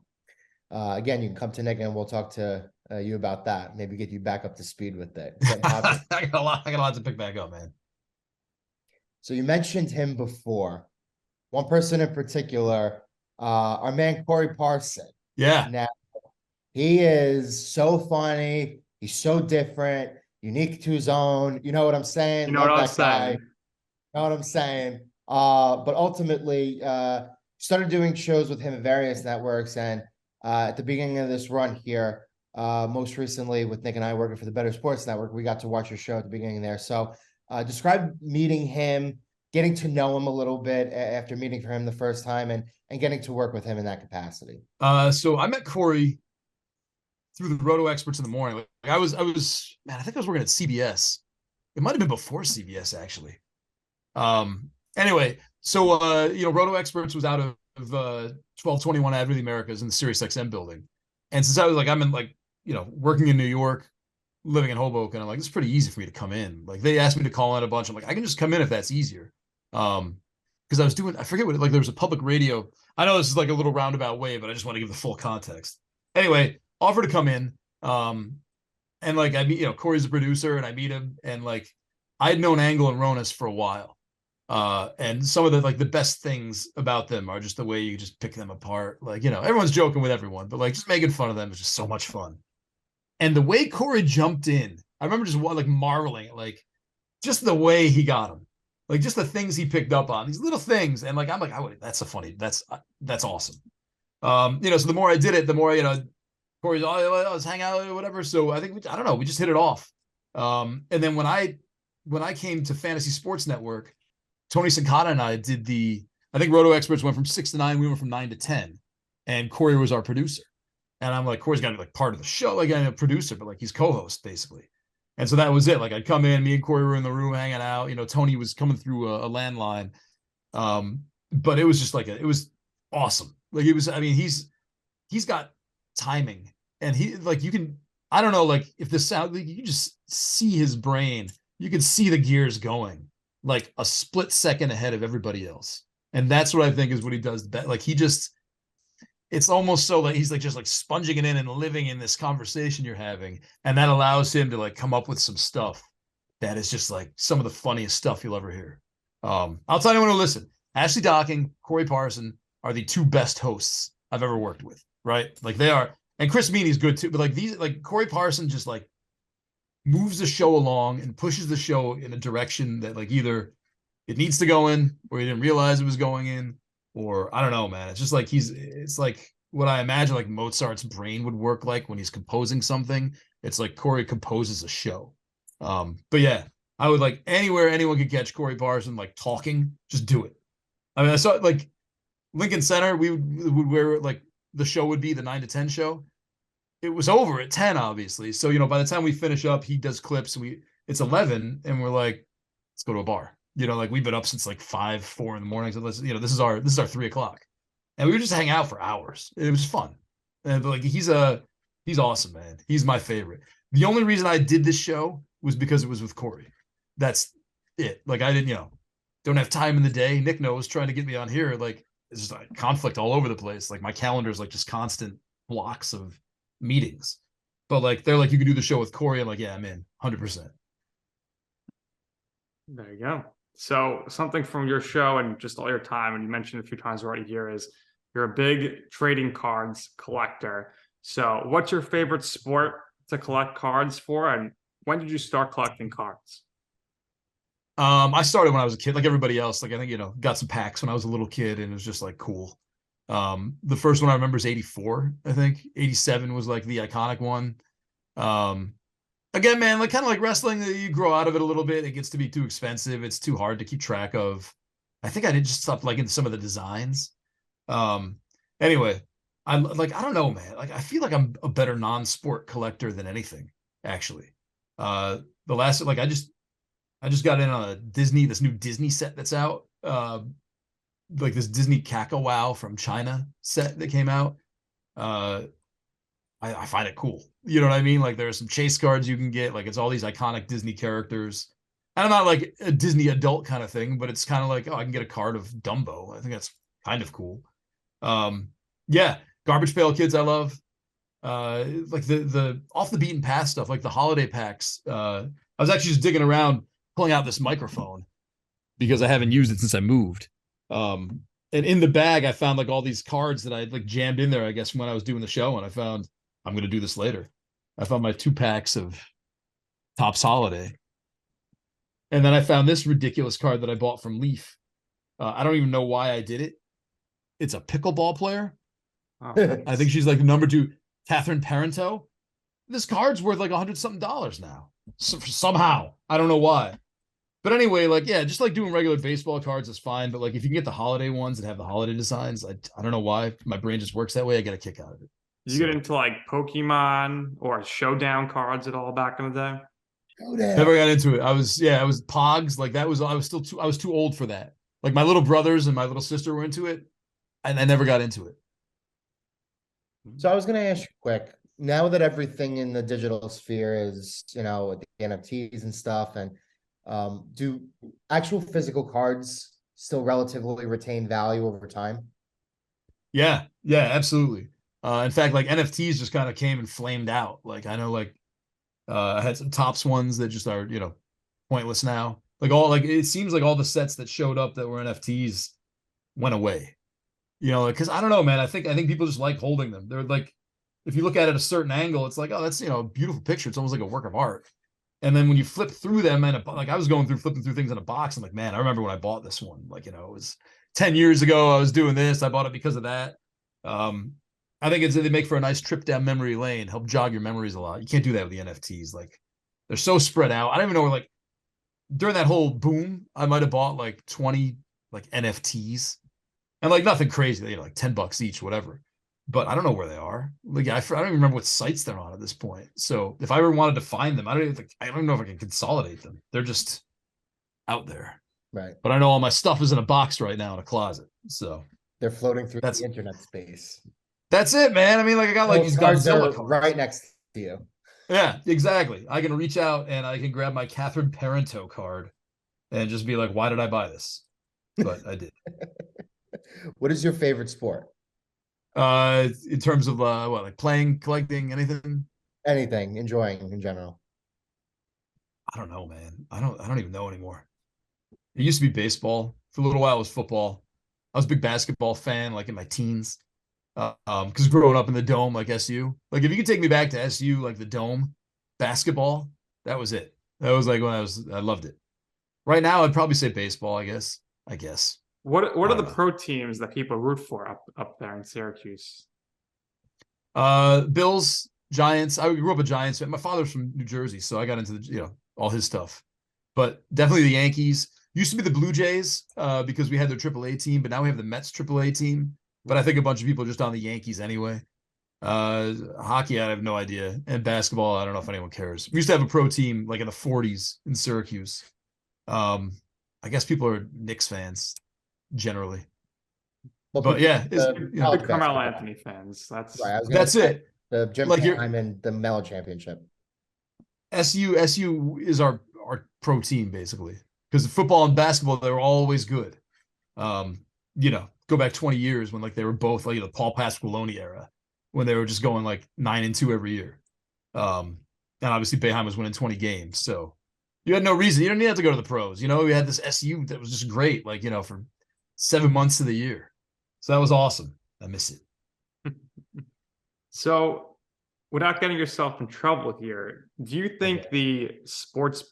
again, you can come to Nick and we'll talk to you about that. Maybe get you back up to speed with it. I got a lot to pick back up, man. So you mentioned him before. One person in particular, our man Corey Parson. Yeah. Now, he is so funny. He's so different, unique to his own. You know what I'm saying? You know what I'm saying? You know what I'm saying? But ultimately, started doing shows with him at various networks. And at the beginning of this run here, most recently with Nick and I working for the Bettor Sports Network, we got to watch your show at the beginning there. So describe meeting him, getting to know him a little bit after meeting for him the first time and getting to work with him in that capacity. So I met Corey through the Roto experts in the morning. Like I was, man, I think I was working at CBS. It might've been before CBS actually. Anyway, so, Roto experts was out of 1221 Avenue of the Americas in the Sirius XM building. And since I was like, I'm in like, working in New York, living in Hoboken, I'm like, it's pretty easy for me to come in. Like they asked me to call in a bunch. I'm like, I can just come in if that's easier. Because I forget what, like there was a public radio. I know this is like a little roundabout way, but I just want to give the full context. Anyway, offer to come in. And like I meet, Corey's a producer and I meet him, and like I had known Angle and Ronas for a while. And some of the best things about them are just the way you just pick them apart. Like, everyone's joking with everyone, but like just making fun of them is just so much fun. And the way Corey jumped in, I remember just like marveling at like just the way he got him, like just the things he picked up on, these little things. And like, I'm like, that's awesome. So the more I did it, the more, Corey's, let's hang out or whatever. So I think, we just hit it off. And then when I came to Fantasy Sports Network, Tony Sincata and I did I think Roto experts went from 6 to 9. We went from 9 to 10, and Corey was our producer. And I'm like, Corey's got to be like part of the show, like I'm a producer, but like he's co-host basically. And so that was it. Like I'd come in, me and Corey were in the room hanging out. Tony was coming through a landline. But it was just like it was awesome. Like it was. I mean, he's got timing, and he like you can. I don't know, like if the sound, like, you just see his brain. You can see the gears going like a split second ahead of everybody else, and that's what I think is what he does best. Like it's almost so that he's like just like sponging it in and living in this conversation you're having, and that allows him to like come up with some stuff that is just like some of the funniest stuff you'll ever hear. I'll tell anyone who listen, Ashley Docking, Corey Parson are the two best hosts I've ever worked with, right? Like they are, and Chris Meany's good too, but like Corey Parson just like moves the show along and pushes the show in a direction that like either it needs to go in or he didn't realize it was going in, or I don't know, man. It's just like it's like what I imagine like Mozart's brain would work like when he's composing something. It's like Corey composes a show. But yeah, I would like anywhere anyone could catch Corey Parson like talking, just do it. I mean, I saw like Lincoln Center, we would wear like the show would be the 9 to 10 show. It was over at 10, obviously. So, by the time we finish up, he does clips and it's 11 and we're like, let's go to a bar. Like we've been up since like 4 in the morning. So let's, this is our 3:00. And we would just hang out for hours. It was fun. And like, he's awesome, man. He's my favorite. The only reason I did this show was because it was with Corey. That's it. Like I didn't, don't have time in the day. Nick knows trying to get me on here. Like it's just like conflict all over the place. Like my calendar is like just constant blocks of meetings. But like, they're like, you can do the show with Corey. I'm like, yeah, I'm in 100%. There you go. So something from your show and just all your time, and you mentioned a few times already here, is you're a big trading cards collector. So what's your favorite sport to collect cards for? And when did you start collecting cards? I started when I was a kid, like everybody else. Like I think, got some packs when I was a little kid and it was just like cool. The first one I remember is 84, I think. 87 was like the iconic one. Again, man, like kind of like wrestling, you grow out of it a little bit. It gets to be too expensive. It's too hard to keep track of. I think I did just stop liking some of the designs. Anyway, I don't know, man. Like I feel like I'm a better non-sport collector than anything, actually. The last, like I just got in on this new Disney set that's out. Like this Disney Caca-Wow from China set that came out. I find it cool. You know what I mean? Like there are some chase cards you can get. Like it's all these iconic Disney characters. And I'm not like a Disney adult kind of thing, but it's kind of like, I can get a card of Dumbo. I think that's kind of cool. Yeah, Garbage Pail Kids I love. Like the off the beaten path stuff, like the holiday packs. I was actually just digging around, pulling out this microphone because I haven't used it since I moved. And in the bag, I found like all these cards that I like jammed in there, I guess, when I was doing the show. And I found, I'm going to do this later. I found my 2 packs of Topps Holiday. And then I found this ridiculous card that I bought from Leaf. I don't even know why I did it. It's a pickleball player. Oh, I think she's like number 2, Catherine Parento. This card's worth like $100-something now. So somehow. I don't know why. But anyway, like, yeah, just like doing regular baseball cards is fine. But like, if you can get the holiday ones that have the holiday designs, I don't know why. My brain just works that way. I get a kick out of it. Did you get into like Pokemon or Showdown cards at all back in the day? Never got into it. I was Pogs. Like that was, I was too old for that. Like my little brothers and my little sister were into it, and I never got into it. So I was going to ask you quick, now that everything in the digital sphere is, with the NFTs and stuff, and do actual physical cards still relatively retain value over time? Yeah, absolutely. In fact, like NFTs just kind of came and flamed out. Like I know, like I had some Topps ones that just are, pointless now. Like it seems like all the sets that showed up that were NFTs went away. Because I don't know, man. I think people just like holding them. They're like, if you look at it a certain angle, it's like, oh, that's a beautiful picture. It's almost like a work of art. And then when you flip through them, and like I was flipping through things in a box. I'm like, man, I remember when I bought this one. Like, it was 10 years ago. I was doing this. I bought it because of that. I think they make for a nice trip down memory lane, help jog your memories a lot. You can't do that with the NFTs. Like they're so spread out. I don't even know where, like, during that whole boom, I might have bought like 20 like NFTs, and like nothing crazy, like $10 each, whatever. But I don't know where they are. Like I don't even remember what sites they're on at this point. So if I ever wanted to find them, I don't know if I can consolidate them. They're just out there. Right. But I know all my stuff is in a box right now in a closet. So they're floating through the internet space. That's it, man. I mean, like I got like these Godzilla cards right next to you. Yeah, exactly. I can reach out and I can grab my Catherine Parento card and just be like, why did I buy this? But I did. What is your favorite sport? In terms of what, like playing, collecting, anything? Anything, enjoying in general. I don't know, man. I don't even know anymore. It used to be baseball. For a little while it was football. I was a big basketball fan, like in my teens. Because growing up in the Dome, like SU, like if you could take me back to SU, like the Dome, basketball, that was it. That was like when I loved it. Right now, I'd probably say baseball. I guess. What are the pro teams that people root for up there in Syracuse? Bills, Giants. I grew up a Giants fan. My father's from New Jersey, so I got into the all his stuff. But definitely the Yankees. Used to be the Blue Jays because we had their AAA team, but now we have the Mets AAA team. But I think a bunch of people are just on the Yankees anyway. Hockey, I have no idea. And basketball, I don't know if anyone cares. We used to have a pro team like in the 40s in Syracuse. I guess people are Knicks fans generally. Well, but yeah, the Carmelo Anthony fans. That's right. That's it. The Jim Time and the Mellon Championship. SU is our pro team basically, because football and basketball, they were always good. Go back 20 years when like they were both like the Paul Pasqualoni era, when they were just going like 9-2 every year. And obviously Boeheim was winning 20 games. So you had no reason. You didn't have to go to the pros. We had this SU that was just great, like, for 7 months of the year. So that was awesome. I miss it. So without getting yourself in trouble here, do you think the sports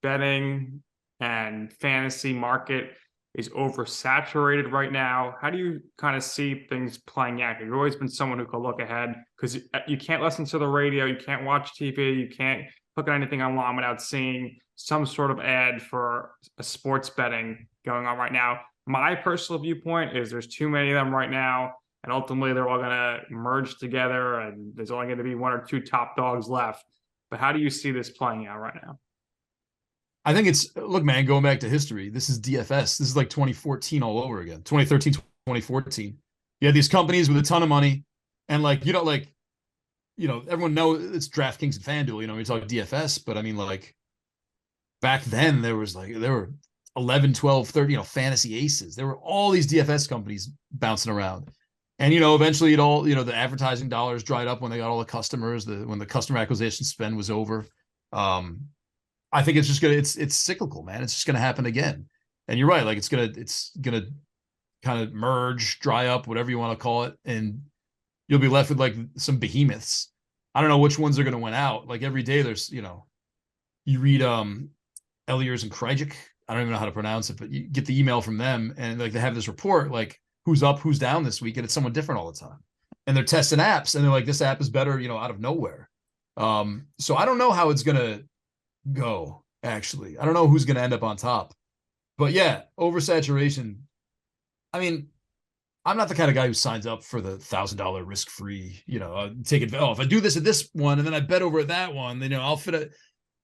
betting and fantasy market is oversaturated right now? How do you kind of see things playing out? You've always been someone who can look ahead, because you can't listen to the radio, you can't watch TV, you can't look at anything online without seeing some sort of ad for a sports betting going on right now. My personal viewpoint is there's too many of them right now, and ultimately they're all going to merge together, and there's only going to be one or two top dogs left. But how do you see this playing out right now? I think look, man, going back to history, this is DFS. This is like 2014 all over again. 2013, 2014. You had these companies with a ton of money, and everyone knows it's DraftKings and FanDuel, we talk DFS, but I mean, like, back then there were 11, 12, 30, fantasy aces. There were all these DFS companies bouncing around. And, eventually the advertising dollars dried up when they got all the customers, when the customer acquisition spend was over. I think it's just it's cyclical, man. It's just gonna happen again. And you're right, like it's gonna kind of merge, dry up, whatever you want to call it, and you'll be left with like some behemoths. I don't know which ones are gonna win out. Like every day there's, you read Eliers and Krejcik. I don't even know how to pronounce it, but you get the email from them and like they have this report, like who's up, who's down this week, and it's someone different all the time. And they're testing apps and they're like, this app is better, out of nowhere. So I don't know how it's gonna go, actually. I don't know who's going to end up on top. But yeah, oversaturation. I mean, I'm not the kind of guy who signs up for the $1,000 risk-free, take it. Oh, if I do this at this one and then I bet over at that one, then I'll fit it.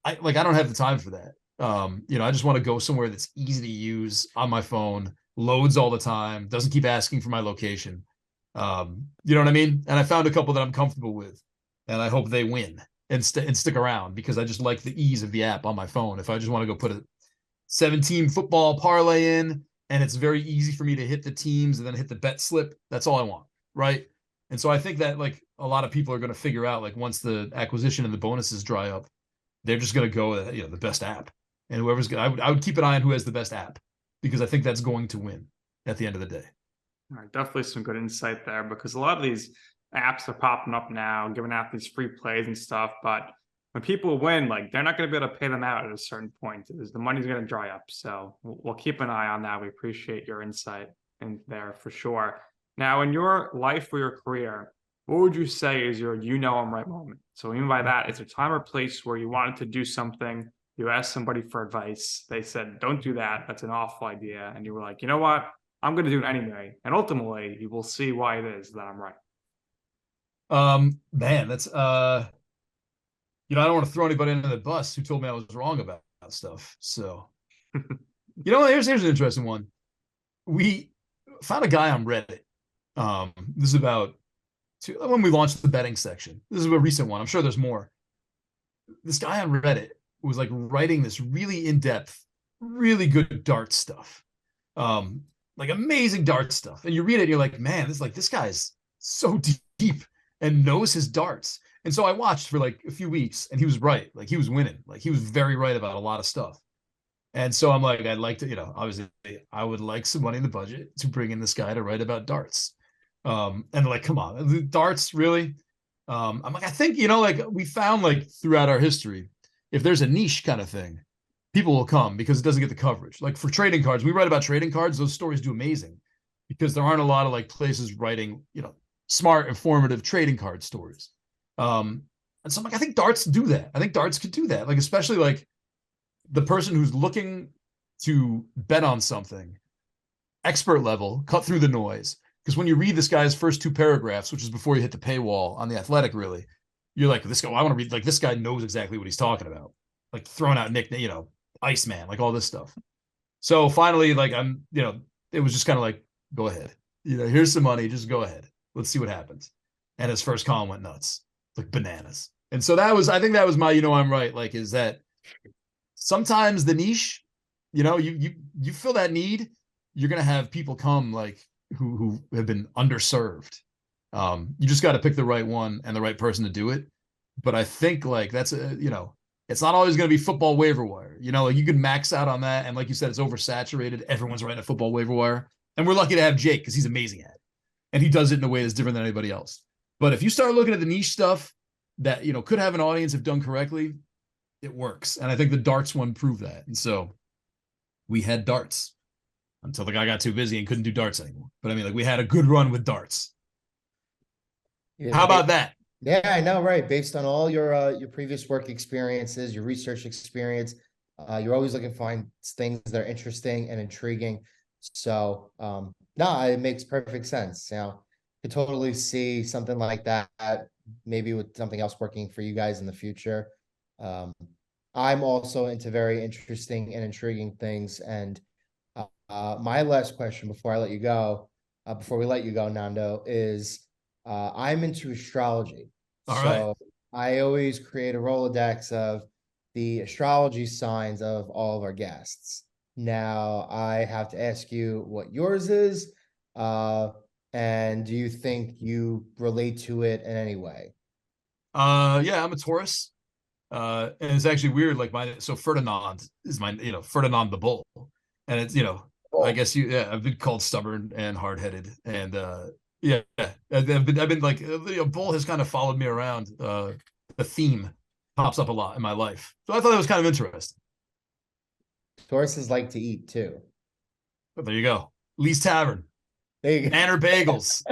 I don't have the time for that. I just want to go somewhere that's easy to use on my phone, loads all the time, doesn't keep asking for my location. You know what I mean? And I found a couple that I'm comfortable with, and I hope they win and stick around because I just like the ease of the app on my phone. If I just want to go put a 17 football parlay in, and it's very easy for me to hit the teams and then hit the bet slip, that's all I want, right? And so I think that like a lot of people are going to figure out, like, once the acquisition and the bonuses dry up, they're just going to go with the best app, and whoever's going, I would keep an eye on who has the best app, because I think that's going to win at the end of the day. All right, definitely some good insight there, because a lot of these apps are popping up now, giving out these free plays and stuff. But when people win, like, they're not going to be able to pay them out at a certain point. The money's going to dry up. So we'll keep an eye on that. We appreciate your insight in there for sure. Now, in your life or your career, what would you say is your I'm right moment? So even by that, it's a time or place where you wanted to do something. You asked somebody for advice. They said, don't do that. That's an awful idea. And you were like, you know what? I'm going to do it anyway. And ultimately, you will see why it is that I'm right. Man, that's I don't want to throw anybody under the bus who told me I was wrong about stuff. So, here's an interesting one. We found a guy on Reddit. This is about when we launched the betting section. This is a recent one. I'm sure there's more. This guy on Reddit was like writing this really in-depth, really good dart stuff. Like amazing dart stuff. And you read it and you're like, man, this guy's so deep and knows his darts. And so I watched for like a few weeks, and he was right. Like, he was winning. Like, he was very right about a lot of stuff. And so I'm like, I'd like to, obviously I would like some money in the budget to bring in this guy to write about darts. And like, come on, darts, really? I'm like, I think, like, we found, like, throughout our history, if there's a niche kind of thing, people will come because it doesn't get the coverage. Like, for trading cards, we write about trading cards. Those stories do amazing because there aren't a lot of like places writing, smart, informative trading card stories. And so I'm like, I think darts do that. I think darts could do that. Like, especially like the person who's looking to bet on something, expert level, cut through the noise. Because when you read this guy's first two paragraphs, which is before you hit the paywall on The Athletic, really, you're like, this guy, I want to read, like, this guy knows exactly what he's talking about. Like, throwing out nickname, Iceman, like all this stuff. So finally, like, it was just kind of like, go ahead. Here's some money, just go ahead. Let's see what happens. And his first column went nuts, like bananas. And so I think that was my, I'm right. Like, is that sometimes the niche, you fill that need, you're going to have people come like who have been underserved. You just got to pick the right one and the right person to do it. But I think like that's it's not always going to be football waiver wire. Like, you can max out on that. And like you said, it's oversaturated. Everyone's writing a football waiver wire. And we're lucky to have Jake because he's amazing at it. And he does it in a way that's different than anybody else. But if you start looking at the niche stuff that, could have an audience if done correctly, it works. And I think the darts one proved that. And so we had darts until the guy got too busy and couldn't do darts anymore. But I mean, like, we had a good run with darts. Yeah, how about that? Yeah, I know, right? Based on all your previous work experiences, your research experience, you're always looking to find things that are interesting and intriguing. So, no, it makes perfect sense. You could totally see something like that, maybe with something else working for you guys in the future. I'm also into very interesting and intriguing things. And my last question before we let you go, Nando, is I'm into astrology. All right. I always create a Rolodex of the astrology signs of all of our guests. Now, I have to ask you what yours is, and do you think you relate to it in any way? Yeah, I'm a Taurus. And it's actually weird. Like, Ferdinand is Ferdinand the Bull. And it's, I guess I've been called stubborn and hard-headed. And I've been like, a bull has kind of followed me around. The theme pops up a lot in my life. So I thought that was kind of interesting. Tauruses like to eat too. But there you go. Lee's Tavern. There you go. Nanner Bagels.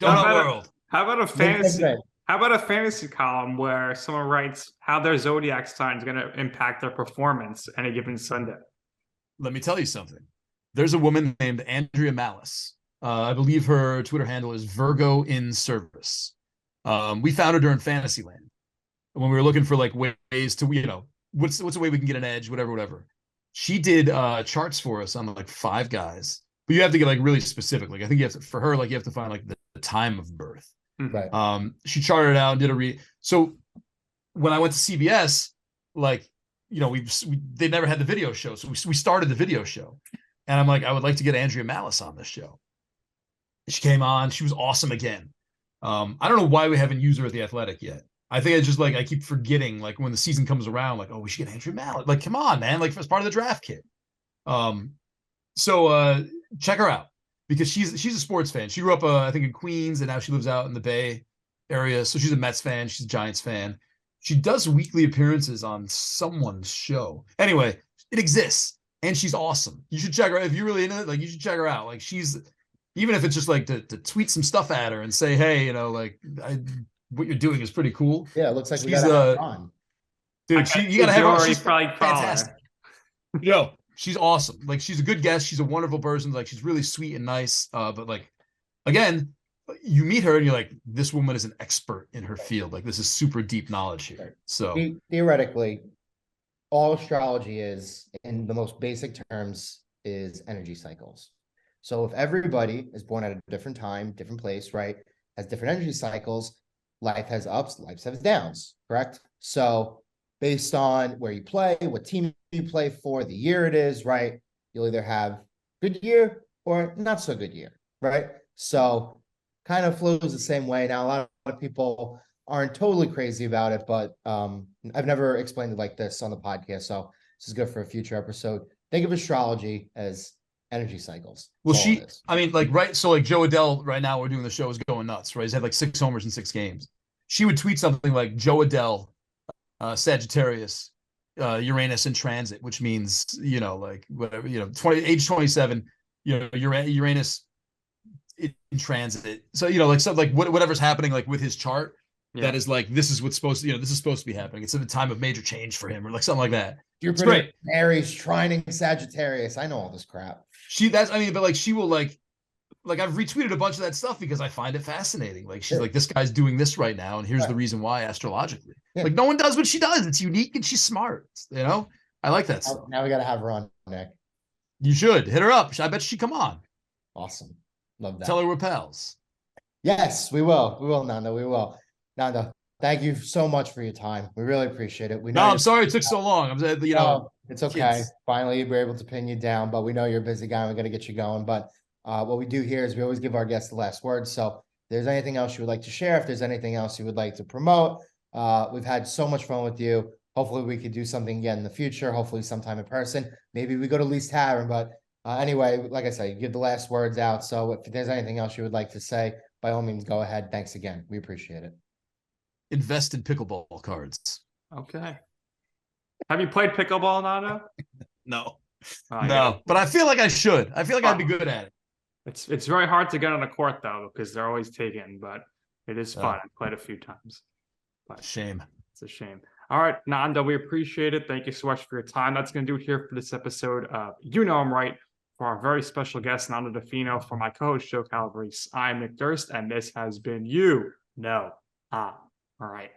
Donut World. How about a fantasy? How about a fantasy column where someone writes how their zodiac sign is going to impact their performance any given Sunday? Let me tell you something. There's a woman named Andrea Malice I believe her Twitter handle is Virgo in Service. We found her during Fantasyland when we were looking for like ways to, what's a way we can get an edge, whatever. She did charts for us on like 5 guys, but you have to get like really specific. Like I think you have to, for her, like you have to find like the time of birth. Right. She charted it out and did a so when I went to CBS, like, they never had the video show. So we started the video show, and I'm like, I would like to get Andrea Malice on this show. She came on. She was awesome again. I don't know why we haven't used her at The Athletic yet. I think it's just like, I keep forgetting, like when the season comes around, like, oh, we should get Andrea Malice. Like, come on, man. Like as part of the draft kit. So check her out because she's a sports fan. She grew up, I think in Queens, and now she lives out in the Bay area. So she's a Mets fan. She's a Giants fan. She does weekly appearances on someone's show. Anyway, it exists, and she's awesome. You should check her out. If you're really into it, like, you should check her out. Like, she's, even if it's just like to tweet some stuff at her and say, hey, what you're doing is pretty cool. Yeah, it looks like we got her on. Dude, you gotta have her. She's probably fantastic. She's awesome. Like, she's a good guest. She's a wonderful person. Like, she's really sweet and nice. But like, again, you meet her and you're like, this woman is an expert in her field. Like, this is super deep knowledge here. So theoretically, all astrology is, in the most basic terms, is energy cycles. So if everybody is born at a different time, different place, right, has different energy cycles, life has ups, life has downs, correct? So based on where you play, what team you play for, the year it is, right, you'll either have good year or not so good year, right? So kind of flows the same way. Now, a lot of people aren't totally crazy about it, but I've never explained it like this on the podcast, so this is good for a future episode. Think of astrology as energy cycles. Well, right. So like Joe Adele right now, we're doing the show, is going nuts, right? He's had like 6 homers in 6 games. She would tweet something like Joe Adele, Sagittarius, Uranus in transit, which means, like whatever, age 27, Uranus in transit. So, like something like whatever's happening, like with his chart, that is like, this is what's supposed to, this is supposed to be happening. It's a time of major change for him, or like something like that. It's great. Aries trining Sagittarius. I know all this crap. But like, she will like I've retweeted a bunch of that stuff because I find it fascinating. Like, she's like, this guy's doing this right now, and here's the reason why astrologically. Yeah. Like, no one does what she does. It's unique and she's smart. I like that stuff. Now we got to have her on, Nick. You should hit her up. I bet she'd come on. Awesome. Love that. Tell her we're pals. Yes, we will. We will, Nando. We will. Nando, thank you so much for your time. We really appreciate it. I'm sorry it took so long. It's okay. Kids. Finally, we were able to pin you down, but we know you're a busy guy. We're going to get you going. But what we do here is we always give our guests the last word. So if there's anything else you would like to share, if there's anything else you would like to promote, we've had so much fun with you. Hopefully we could do something again in the future, hopefully sometime in person. Maybe we go to Lee's Tavern. But anyway, like I said, give the last words out. So if there's anything else you would like to say, by all means, go ahead. Thanks again. We appreciate it. Invest in pickleball cards. Okay. Have you played pickleball, Nando? No. No, but I feel like I should. I feel like I'd be good at it. It's very hard to get on a court, though, because they're always taken, but it is fun. I've played a few times. But shame. It's a shame. All right, Nando, we appreciate it. Thank you so much for your time. That's going to do it here for this episode of You Know I'm Right. For our very special guest, Nando Fino, for my co-host, Joe Calabrese, I'm Nick Durst, and this has been You Know I'm Right.